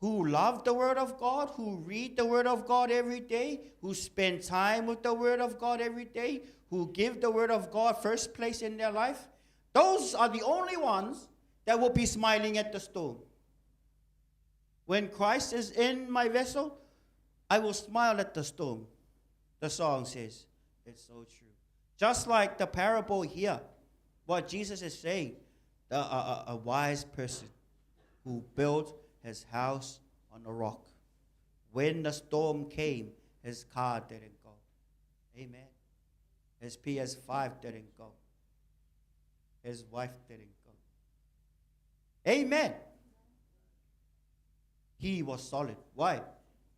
love the Word of God, who read the Word of God every day, who spend time with the Word of God every day, who give the Word of God first place in their life, those are the only ones that will be smiling at the storm. When Christ is in my vessel, I will smile at the storm. The song says, it's so true. Just like the parable here, what Jesus is saying, a wise person who built his house on a rock. When the storm came, his car didn't go. Amen. His PS5 didn't go. His wife didn't go. Amen. He was solid. Why?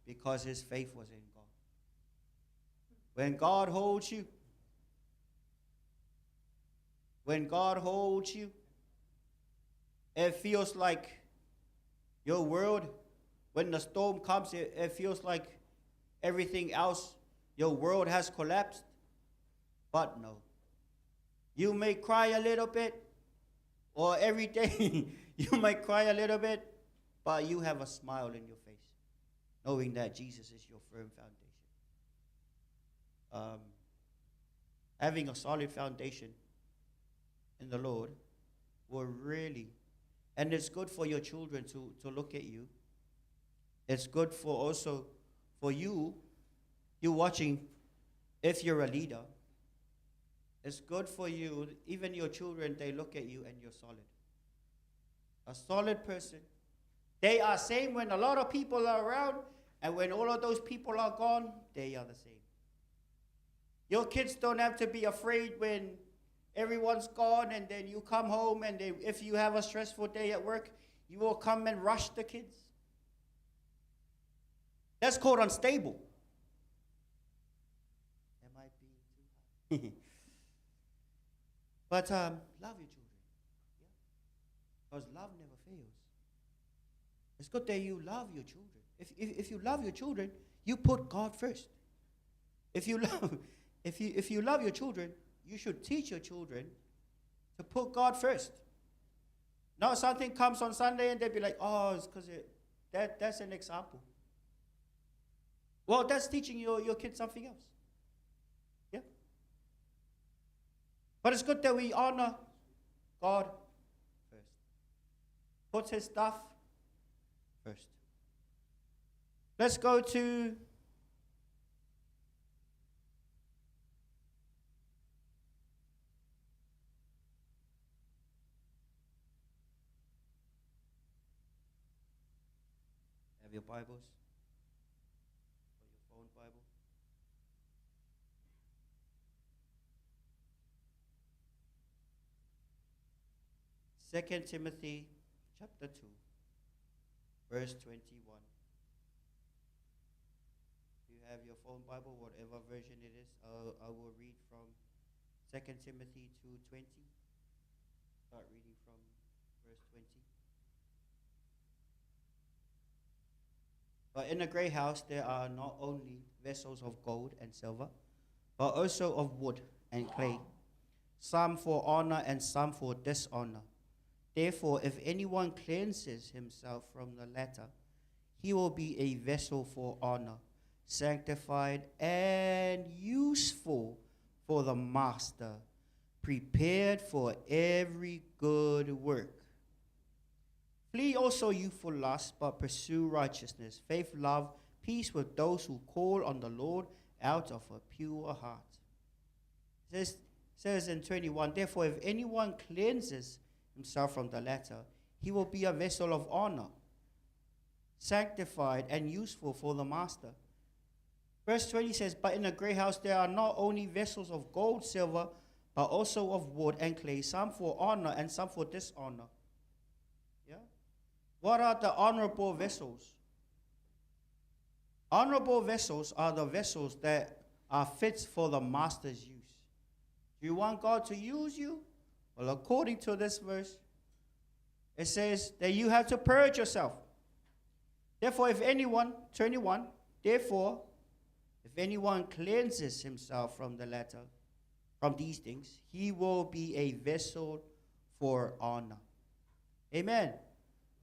Because his faith was in God. When God holds you, it feels like your world, when the storm comes, it feels like everything else, your world has collapsed. But no. You may cry a little bit, or every day you might cry a little bit, but you have a smile in your face, knowing that Jesus is your firm foundation. Having a solid foundation in the Lord will really, and it's good for your children to look at you. It's good for also for you watching, if you're a leader. It's good for you, even your children, they look at you and you're solid. A solid person. They are same when a lot of people are around, and when all of those people are gone, they are the same. Your kids don't have to be afraid when everyone's gone and then you come home and if you have a stressful day at work, you will come and rush the kids. That's called unstable. That might be too high. But love your children. Yeah? Because love never fails. It's good that you love your children. If you love your children, you put God first. If you love your children, you should teach your children to put God first. Now something comes on Sunday and they'll be like, oh, it's because that's an example. Well, that's teaching your kids something else. Yeah. But it's good that we honor God first. Put his stuff first. Let's go to your Bibles or your phone Bible. 2 Timothy chapter 2, verse 21. If you have your phone Bible, whatever version it is, I will read from 2 Timothy 2:20. Start reading from verse 20. But in a great house there are not only vessels of gold and silver, but also of wood and clay, some for honor and some for dishonor. Therefore, if anyone cleanses himself from the latter, he will be a vessel for honor, sanctified and useful for the master, prepared for every good work. Flee also youthful lust, but pursue righteousness, faith, love, peace with those who call on the Lord out of a pure heart. It says in 21, therefore, if anyone cleanses himself from the latter, he will be a vessel of honor, sanctified and useful for the master. Verse 20 says, but in a great house there are not only vessels of gold, silver, but also of wood and clay, some for honor and some for dishonor. Yeah? What are the honorable vessels? Honorable vessels are the vessels that are fit for the master's use. Do you want God to use you? Well, according to this verse, it says that you have to purge yourself. Therefore, if anyone, 21, therefore, if anyone cleanses himself from the latter, from these things, he will be a vessel for honor. Amen.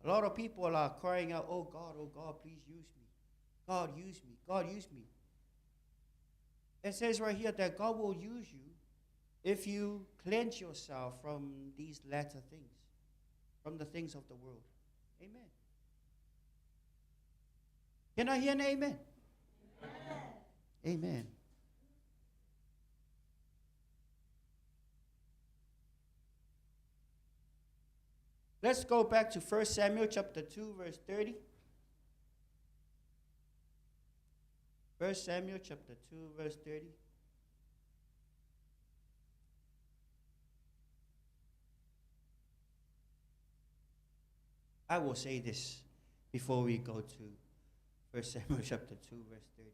A lot of people are crying out, oh God, please use me. God, use me. God, use me. It says right here that God will use you if you cleanse yourself from these latter things, from the things of the world. Amen. Can I hear an amen? Amen. Amen. Let's go back to 1 Samuel chapter 2, verse 30. 1 Samuel chapter 2, verse 30. I will say this before we go to 1 Samuel chapter 2, verse 30.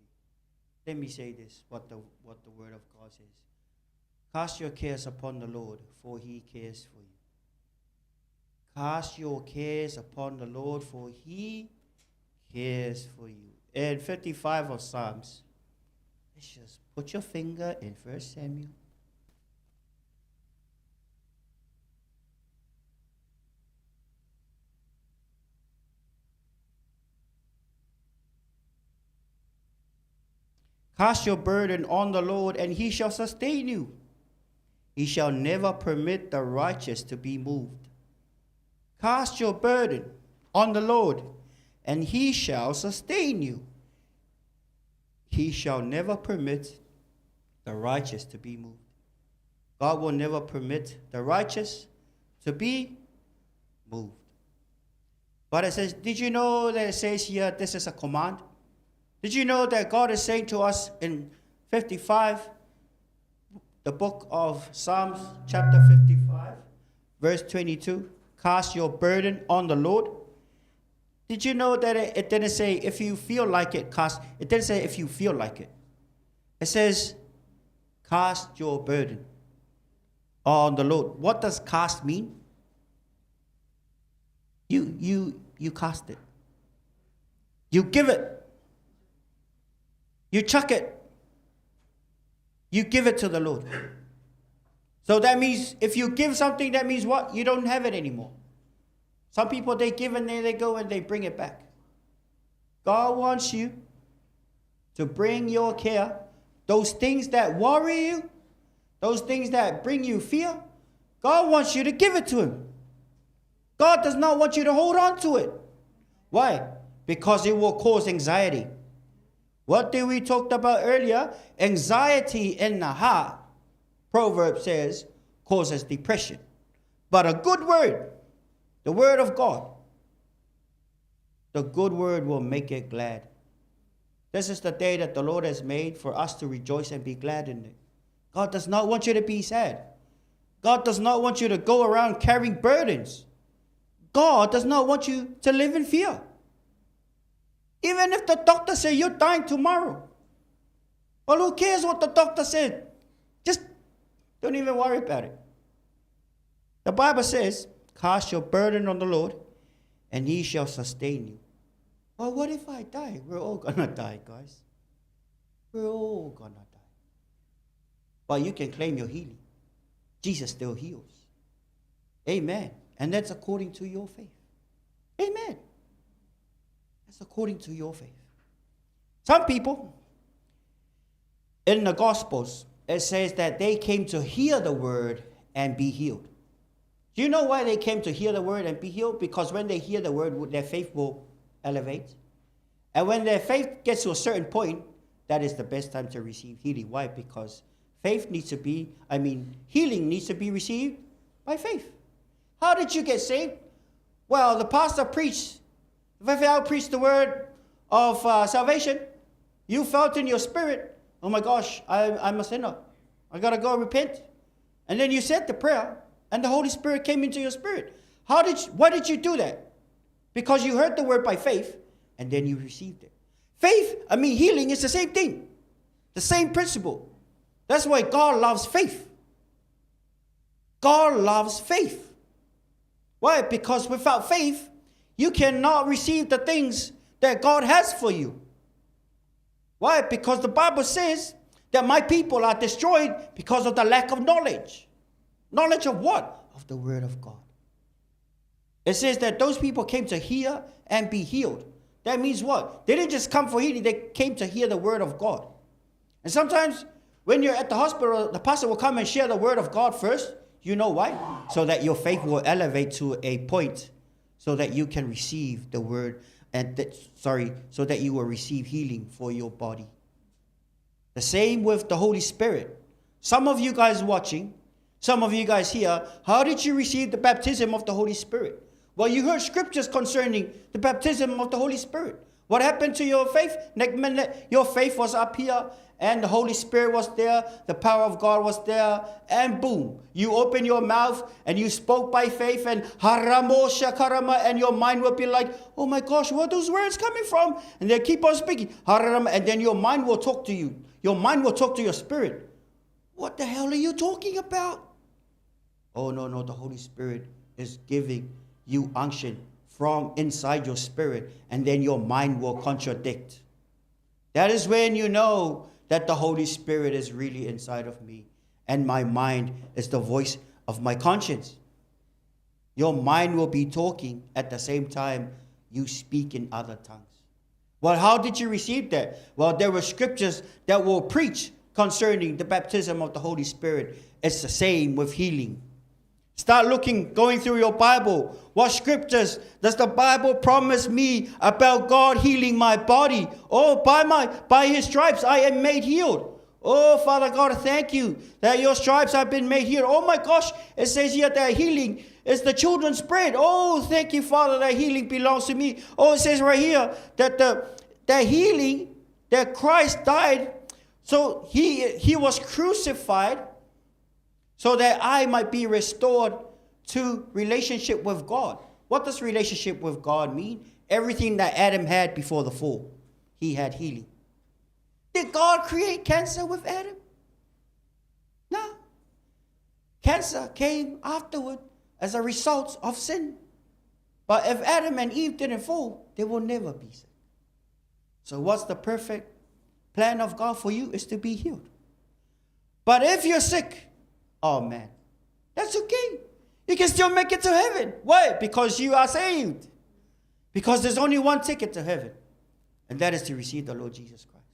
Let me say this, what the word of God says. Cast your cares upon the Lord, for he cares for you. Cast your cares upon the Lord, for he cares for you. in 55 of Psalms. Let's just put your finger in 1 Samuel. Cast your burden on the Lord, and he shall sustain you. He shall never permit the righteous to be moved. Cast your burden on the Lord, and he shall sustain you. He shall never permit the righteous to be moved. God will never permit the righteous to be moved. But it says, did you know that it says here, this is a command? Did you know that God is saying to us in 55, the book of Psalms, chapter 55, verse 22, cast your burden on the Lord? Did you know that it didn't say if you feel like it, cast? It didn't say if you feel like it. It says, cast your burden on the Lord. What does cast mean? You cast it. You give it. You chuck it. You give it to the Lord. So that means if you give something, that means what? You don't have it anymore. Some people, they give and then they go and they bring it back. God wants you to bring your care, those things that worry you, those things that bring you fear, God wants you to give it to him. God does not want you to hold on to it. Why? Because it will cause anxiety. What did we talk about earlier? Anxiety in the heart, Proverbs says, causes depression. But a good word, the word of God, the good word will make it glad. This is the day that the Lord has made for us to rejoice and be glad in it. God does not want you to be sad. God does not want you to go around carrying burdens. God does not want you to live in fear. Even if the doctor says you're dying tomorrow. Well, who cares what the doctor said? Just don't even worry about it. The Bible says, cast your burden on the Lord, and he shall sustain you. Well, what if I die? We're all going to die, guys. We're all going to die. But you can claim your healing. Jesus still heals. Amen. And that's according to your faith. Amen. That's according to your faith. Some people, in the Gospels, it says that they came to hear the word and be healed. Do you know why they came to hear the word and be healed? Because when they hear the word, their faith will elevate. And when their faith gets to a certain point, that is the best time to receive healing. Why? Because healing needs to be received by faith. How did you get saved? Well, the pastor preached. If I preached the word of salvation, you felt in your spirit, oh my gosh, I'm a sinner. I got to go repent. And then you said the prayer, and the Holy Spirit came into your spirit. Why did you do that? Because you heard the word by faith, and then you received it. Healing is the same thing. The same principle. That's why God loves faith. God loves faith. Why? Because without faith, you cannot receive the things that God has for you. Why? Because the Bible says that my people are destroyed because of the lack of knowledge. Knowledge of what? Of the word of God. It says that those people came to hear and be healed. That means what? They didn't just come for healing, they came to hear the word of God. And sometimes when you're at the hospital, the pastor will come and share the word of God first. You know why? So that your faith will elevate to a point so that you can receive the word so that you will receive healing for your body. The same with the Holy Spirit. Some of you guys watching, some of you guys here, how did you receive the baptism of the Holy Spirit? Well, you heard scriptures concerning the baptism of the Holy Spirit. What happened to your faith? Your faith was up here, and the Holy Spirit was there, the power of God was there, and boom, you open your mouth and you spoke by faith, and haramo shakarama, and your mind will be like, oh my gosh, where are those words coming from? And they keep on speaking, harama, and then your mind will talk to you. Your mind will talk to your spirit. What the hell are you talking about? Oh no, the Holy Spirit is giving you unction from inside your spirit, and then your mind will contradict. That is when you know that the Holy Spirit is really inside of me. And my mind is the voice of my conscience. Your mind will be talking at the same time you speak in other tongues. Well, how did you receive that? Well, there were scriptures that will preach concerning the baptism of the Holy Spirit. It's the same with healing. Start looking, going through your Bible. What scriptures does the Bible promise me about God healing my body? Oh, by his stripes I am made healed. Oh, Father God, thank you that your stripes have been made healed. Oh my gosh, it says here that healing is the children's bread. Oh, thank you, Father, that healing belongs to me. Oh, it says right here that that healing, that Christ died, so he was crucified so that I might be restored to relationship with God. What does relationship with God mean? Everything that Adam had before the fall, he had healing. Did God create cancer with Adam? No. Cancer came afterward as a result of sin. But if Adam and Eve didn't fall, they will never be sick. So what's the perfect plan of God for you? Is to be healed. But if you're sick, oh man, that's okay. You can still make it to heaven. Why? Because you are saved. Because there's only one ticket to heaven. And that is to receive the Lord Jesus Christ.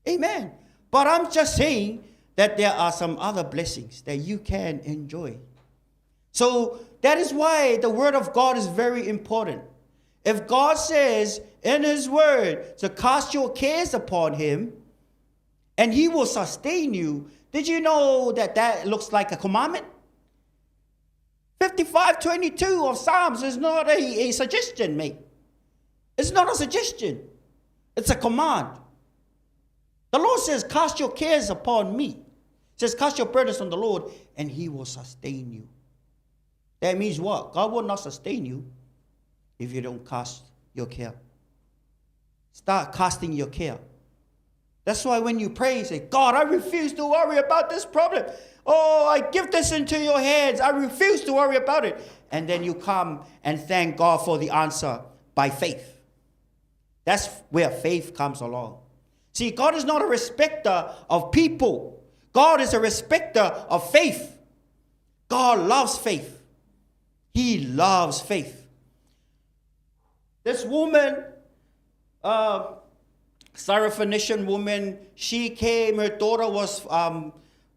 Amen. But I'm just saying that there are some other blessings that you can enjoy. So that is why the word of God is very important. If God says in his word to cast your cares upon him and he will sustain you, did you know that that looks like a commandment? 55:22 of Psalms is not a suggestion, mate. It's not a suggestion. It's a command. The Lord says, cast your cares upon me. It says, cast your burdens on the Lord, and he will sustain you. That means what? God will not sustain you if you don't cast your care. Start casting your care. That's why when you pray, say, God, I refuse to worry about this problem. Oh, I give this into your hands. I refuse to worry about it. And then you come and thank God for the answer by faith. That's where faith comes along. See, God is not a respecter of people. God is a respecter of faith. God loves faith. He loves faith. This woman, Syrophoenician woman, she came, her daughter was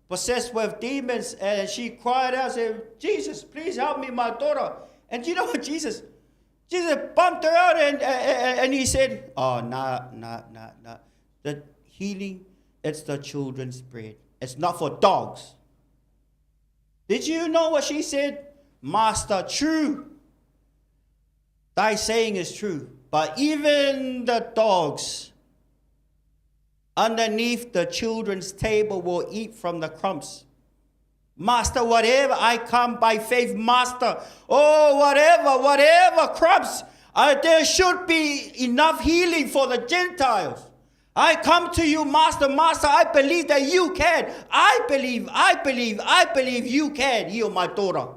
possessed with demons, and she cried out and said, Jesus, please help me, my daughter. And you know what Jesus bumped her out and he said, oh, nah. The healing, it's the children's bread. It's not for dogs. Did you know what she said? Master, true. Thy saying is true. But even the dogs underneath the children's table will eat from the crumbs. Master, whatever, I come by faith, Master. Oh, whatever crumbs. There should be enough healing for the Gentiles. I come to you, Master, I believe that you can. I believe you can heal my daughter.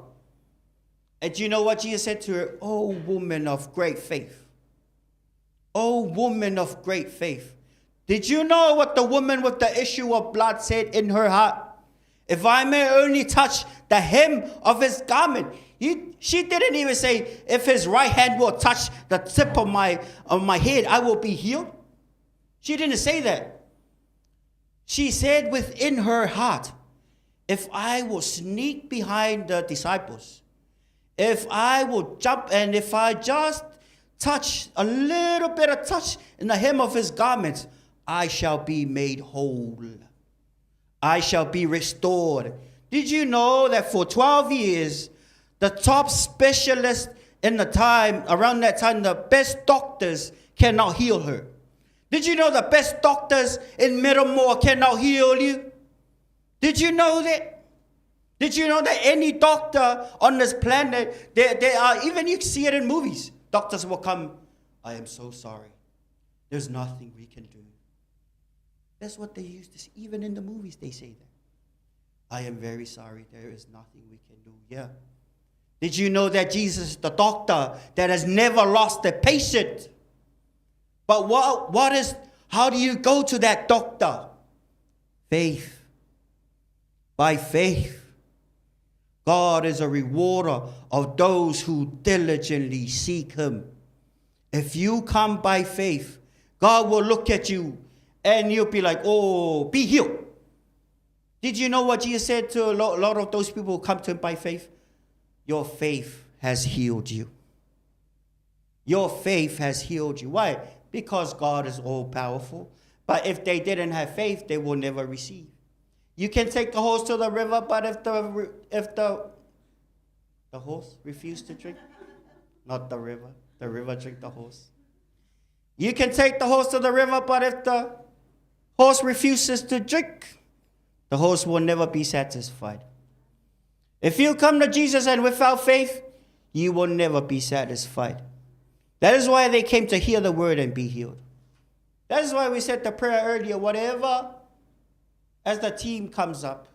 And do you know what Jesus said to her? Oh, woman of great faith. Oh, woman of great faith. Did you know what the woman with the issue of blood said in her heart? If I may only touch the hem of his garment. She didn't even say, if his right hand will touch the tip of my head, I will be healed. She didn't say that. She said within her heart, if I will sneak behind the disciples, if I will jump and if I just touch a little bit of touch in the hem of his garments, I shall be made whole. I shall be restored. Did you know that for 12 years, the top specialists in the time, around that time, the best doctors cannot heal her? Did you know the best doctors in Middlemore cannot heal you? Did you know that? Did you know that any doctor on this planet, they are, even you see it in movies, doctors will come, I am so sorry. There's nothing we can do. That's what they used to see. Even in the movies, they say that. I am very sorry. There is nothing we can do. Yeah. Did you know that Jesus is the doctor that has never lost a patient? But what is How do you go to that doctor? Faith. By faith. God is a rewarder of those who diligently seek him. If you come by faith, God will look at you and you'll be like, oh, be healed. Did you know what Jesus said to a lot of those people who come to him by faith? Your faith has healed you. Your faith has healed you. Why? Because God is all powerful. But if they didn't have faith, they will never receive. You can take the horse to the river, but if the horse refused to drink, not the river drink the horse. You can take the horse to the river, but if the horse refuses to drink, the horse will never be satisfied. If you come to Jesus and without faith, you will never be satisfied. That is why they came to hear the word and be healed. That is why we said the prayer earlier, whatever, as the team comes up,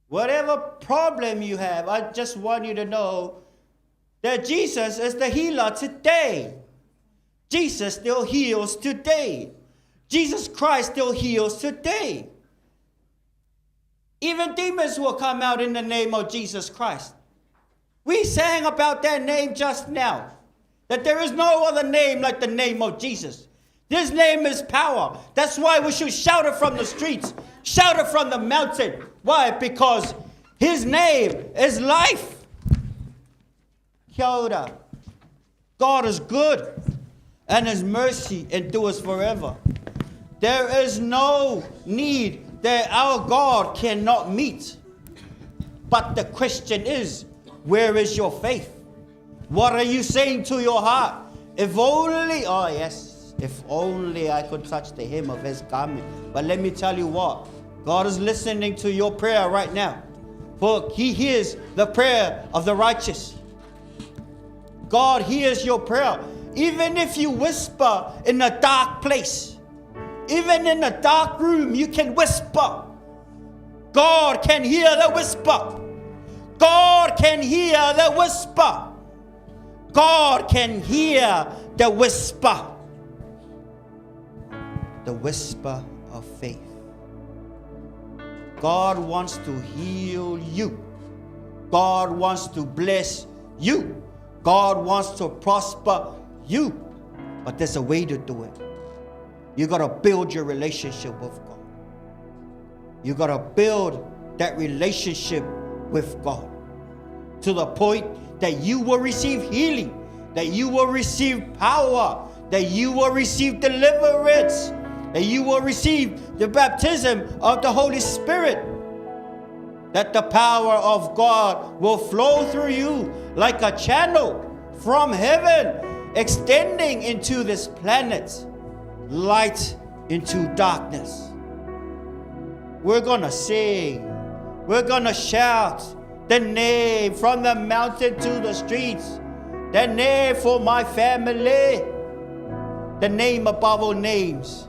whatever problem you have, I just want you to know that Jesus is the healer today. Jesus still heals today. Jesus Christ still heals today. Even demons will come out in the name of Jesus Christ. We sang about that name just now. That there is no other name like the name of Jesus. This name is power. That's why we should shout it from the streets. Shout it from the mountain. Why? Because his name is life. Kia ora. God is good, and his mercy endures forever. There is no need that our God cannot meet. But the question is, where is your faith? What are you saying to your heart? If only, oh yes, if only I could touch the hem of his garment. But let me tell you what, God is listening to your prayer right now. For he hears the prayer of the righteous. God hears your prayer. Even if you whisper in a dark place, even in a dark room, you can whisper. God can hear the whisper. God can hear the whisper. God can hear the whisper. The whisper of faith. God wants to heal you. God wants to bless you. God wants to prosper you. But there's a way to do it. You got to build your relationship with God. You got to build that relationship with God to the point that you will receive healing, that you will receive power, that you will receive deliverance, that you will receive the baptism of the Holy Spirit, that the power of God will flow through you like a channel from heaven, extending into this planet, light into darkness. We're gonna sing, we're gonna shout the name from the mountain to the streets, the name for my family, the name above all names.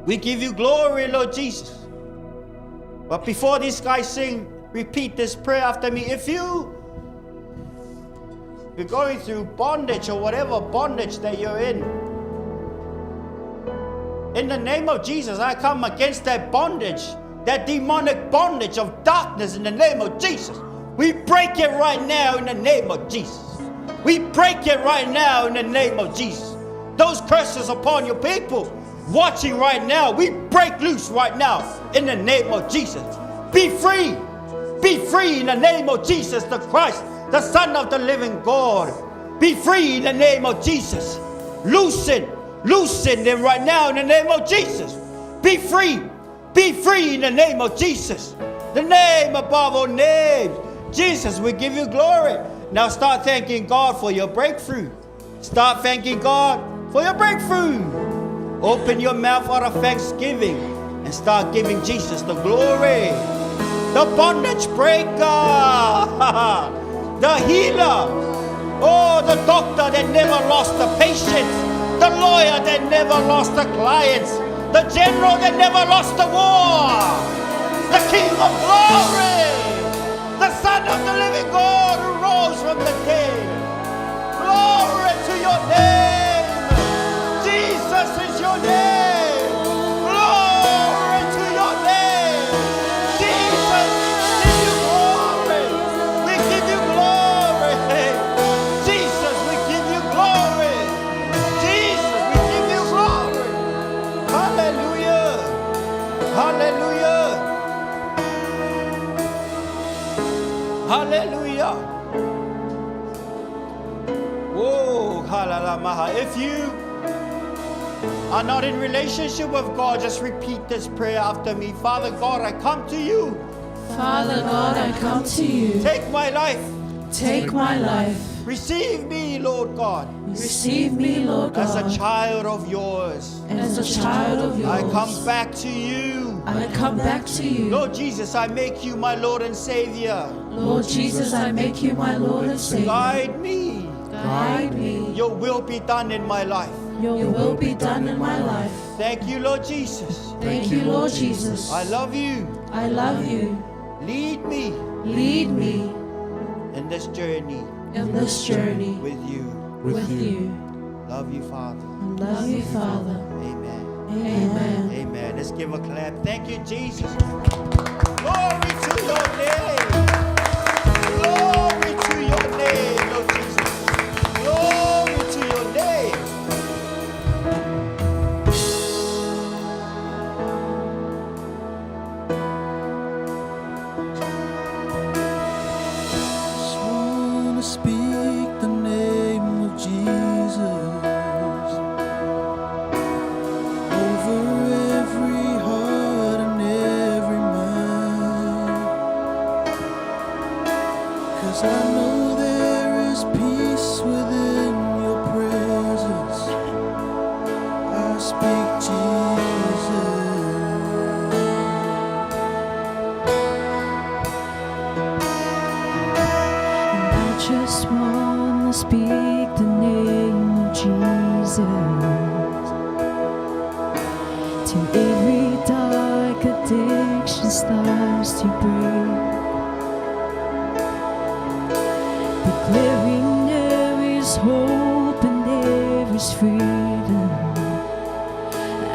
We give you glory, Lord Jesus. But before these guys sing, repeat this prayer after me. If you're going through bondage or whatever bondage that you're in the name of Jesus, I come against that bondage, that demonic bondage of darkness in the name of Jesus. We break it right now in the name of Jesus. We break it right now in the name of Jesus. Those curses upon your people watching right now, we break loose right now in the name of Jesus. Be free. Be free in the name of Jesus the Christ, the Son of the living God. Be free in the name of Jesus. Loosen them right now in the name of Jesus. Be free. Be free in the name of Jesus. The name above all names. Jesus, we give you glory. Now start thanking God for your breakthrough. Start thanking God for your breakthrough. Open your mouth out of thanksgiving and start giving Jesus the glory. The bondage breaker. The healer. Oh, the doctor that never lost the patients. The lawyer that never lost the clients. The general that never lost the war. The King of glory. The Son of the living God who rose from the dead. Glory to your name. Jesus is your If you are not in relationship with God, just repeat this prayer after me. Father God, I come to you. Father God, I come to you. Take my life. Take my life. Receive me, Lord God, Receive me, Lord as God, a child of yours. as a child of yours. I come back to you. I come back to you. Lord Jesus, I make you my Lord and Savior. Lord Jesus, I make you my Lord and Savior. Guide me. Guide me. Your will be done in my life. Your will be done in my life. Thank you, Lord Jesus. Thank you, Lord Jesus. I love you. I love you. Lead me Lead me in this journey in this journey with you. with you. Love you, Father. Love you, Father. Amen. Amen. Amen. Let's give a clap. Thank you, Jesus. Glory to your name. Glory to your name, Lord Jesus. Glory to your name. Just wanna speak the name of Jesus over every heart and every mind. 'Cause I know there is peace within your presence. I speak Jesus. I just want to speak the name of Jesus till every dark addiction starts to break. Declaring there is hope and there is freedom.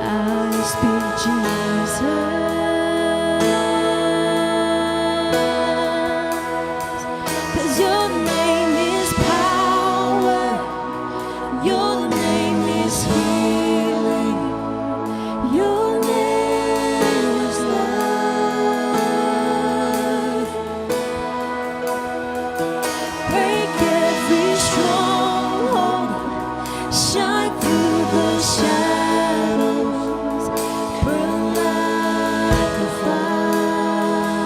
I speak Jesus. 'Cause your name is power, your name is healing, your name is love. Break every stronghold, shine through the shadows, burn like a fire.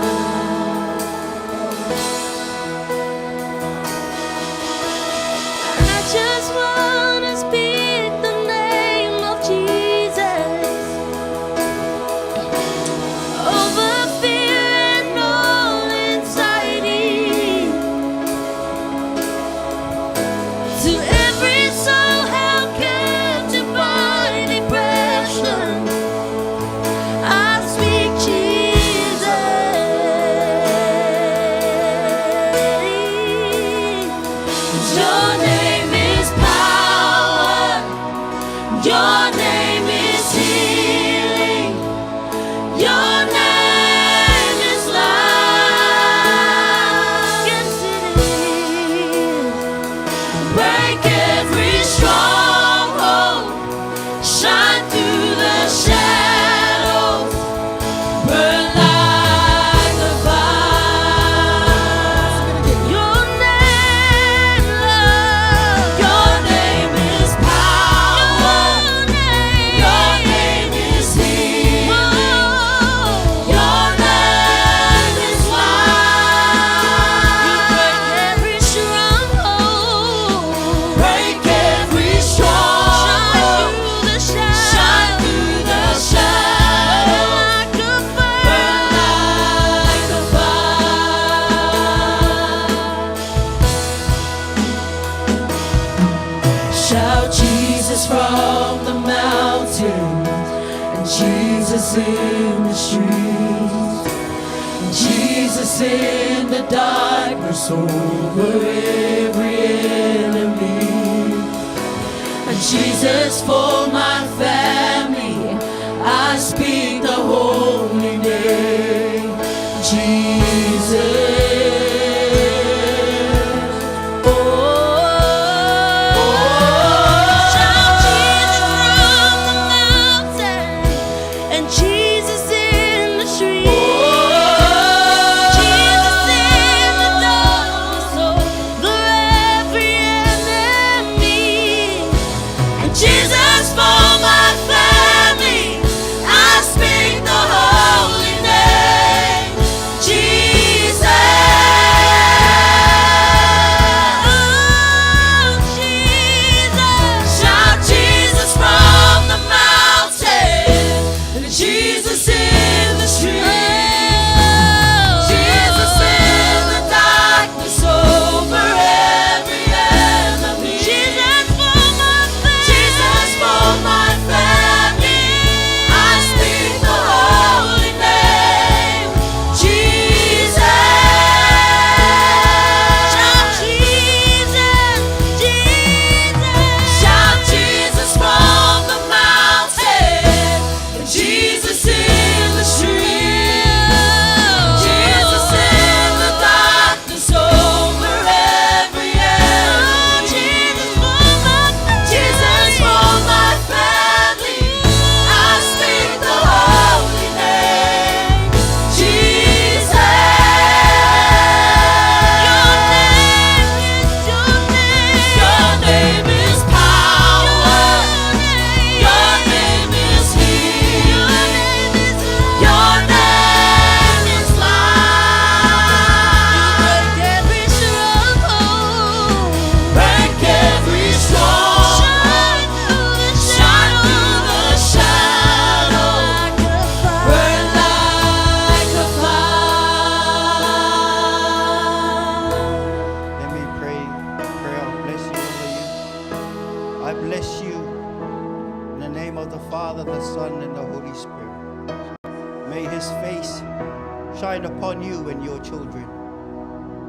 I just wanna speak the name of Jesus over fear and all anxiety. To every soul held captive by depression, I speak Jesus. Your name is power. Your name is healing. Your name is love. Yes, it is. Break every stronghold. Shine through the shadows. Burn like a fire. Your name, love. Your name is power. Your name is healing. Your name is life. You break every stronghold. Break every stronghold. Shine through the shadows. Burn like a fire. Shout Jesus from the mountains, and Jesus in the streets, and Jesus in the darkness over every enemy, and Jesus for my family. I speak the holy name, Jesus. Shout Jesus from the mountain, and Jesus in the street, Jesus in the darkness over every enemy, bless you in the name of the Father, the Son, and the Holy Spirit. May his face shine upon you and your children.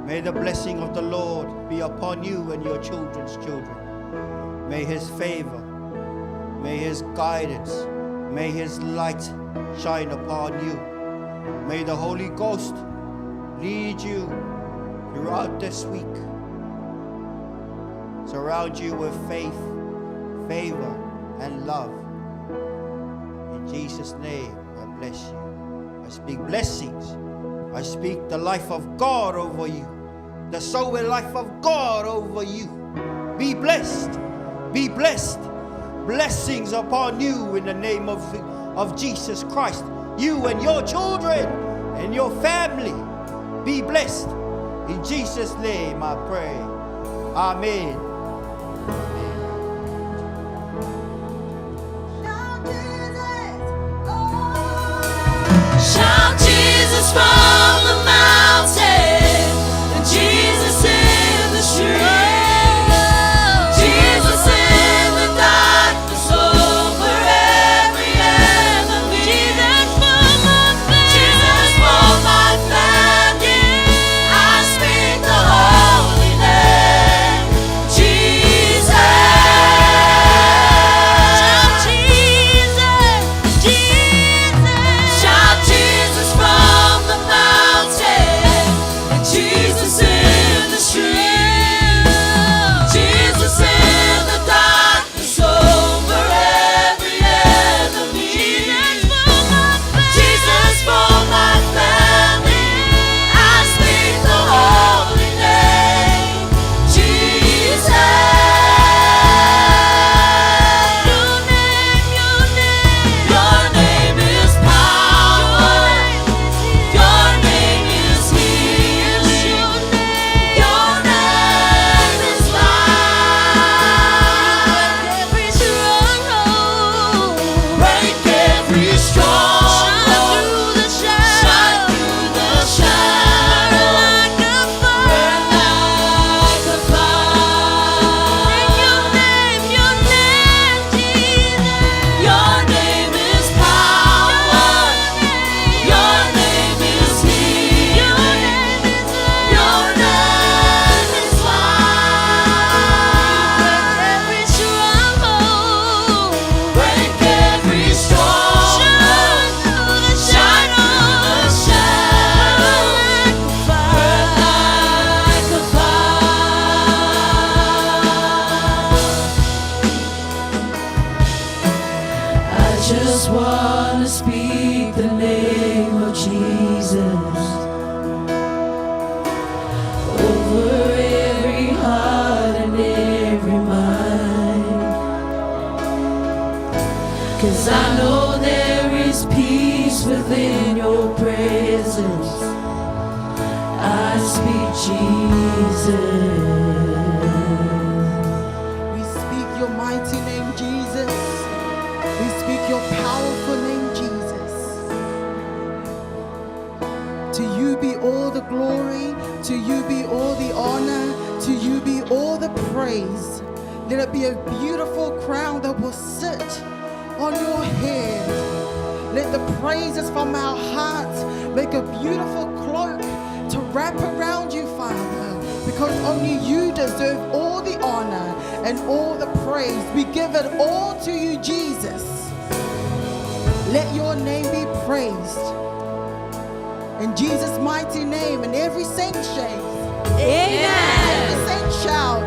May the blessing of the Lord be upon you and your children's children. May his favor, may his guidance, may his light shine upon you. May the Holy Ghost lead you throughout this week. Surround you with faith, favor, and love. In Jesus' name, I bless you. I speak blessings. I speak the life of God over you. The soul and life of God over you. Be blessed. Be blessed. Blessings upon you in the name of Jesus Christ. You and your children and your family. Be blessed. In Jesus' name I pray. Amen. Shout Jesus from the mountain, and Jesus in the street, Jesus in the darkness over every enemy, Jesus for my family, I speak the holy name, Jesus. Shout Jesus, Jesus. Shout Jesus from the mountain, and Jesus in the street, Jesus in the darkness over every enemy, Jesus for my family, I speak the holy name, Jesus. Your name is power. Your name is healing. Your name is life. Break every stronghold. Shine through the shadow. Burn like a fire. Your name is power. Your name is healing. Your name is life. Break every stronghold. Shine through the shadow. Burn like a fire. I just wanna speak the name of Jesus over every heart and every mind, 'cause I know there is peace within your presence. I speak Jesus. We speak your mighty name, Jesus. We speak your powerful name, Jesus. To you be all the glory, to you be all the honor, to you be all the praise. Let it be a beautiful crown that will sit on your head. Let the praises from our hearts make a beautiful cloak to wrap around you, Father, because only you deserve all the honor and all the praise. We give it all to you, Jesus. Let your name be praised. In Jesus' mighty name, and every saint shake. Amen. Every saint shout.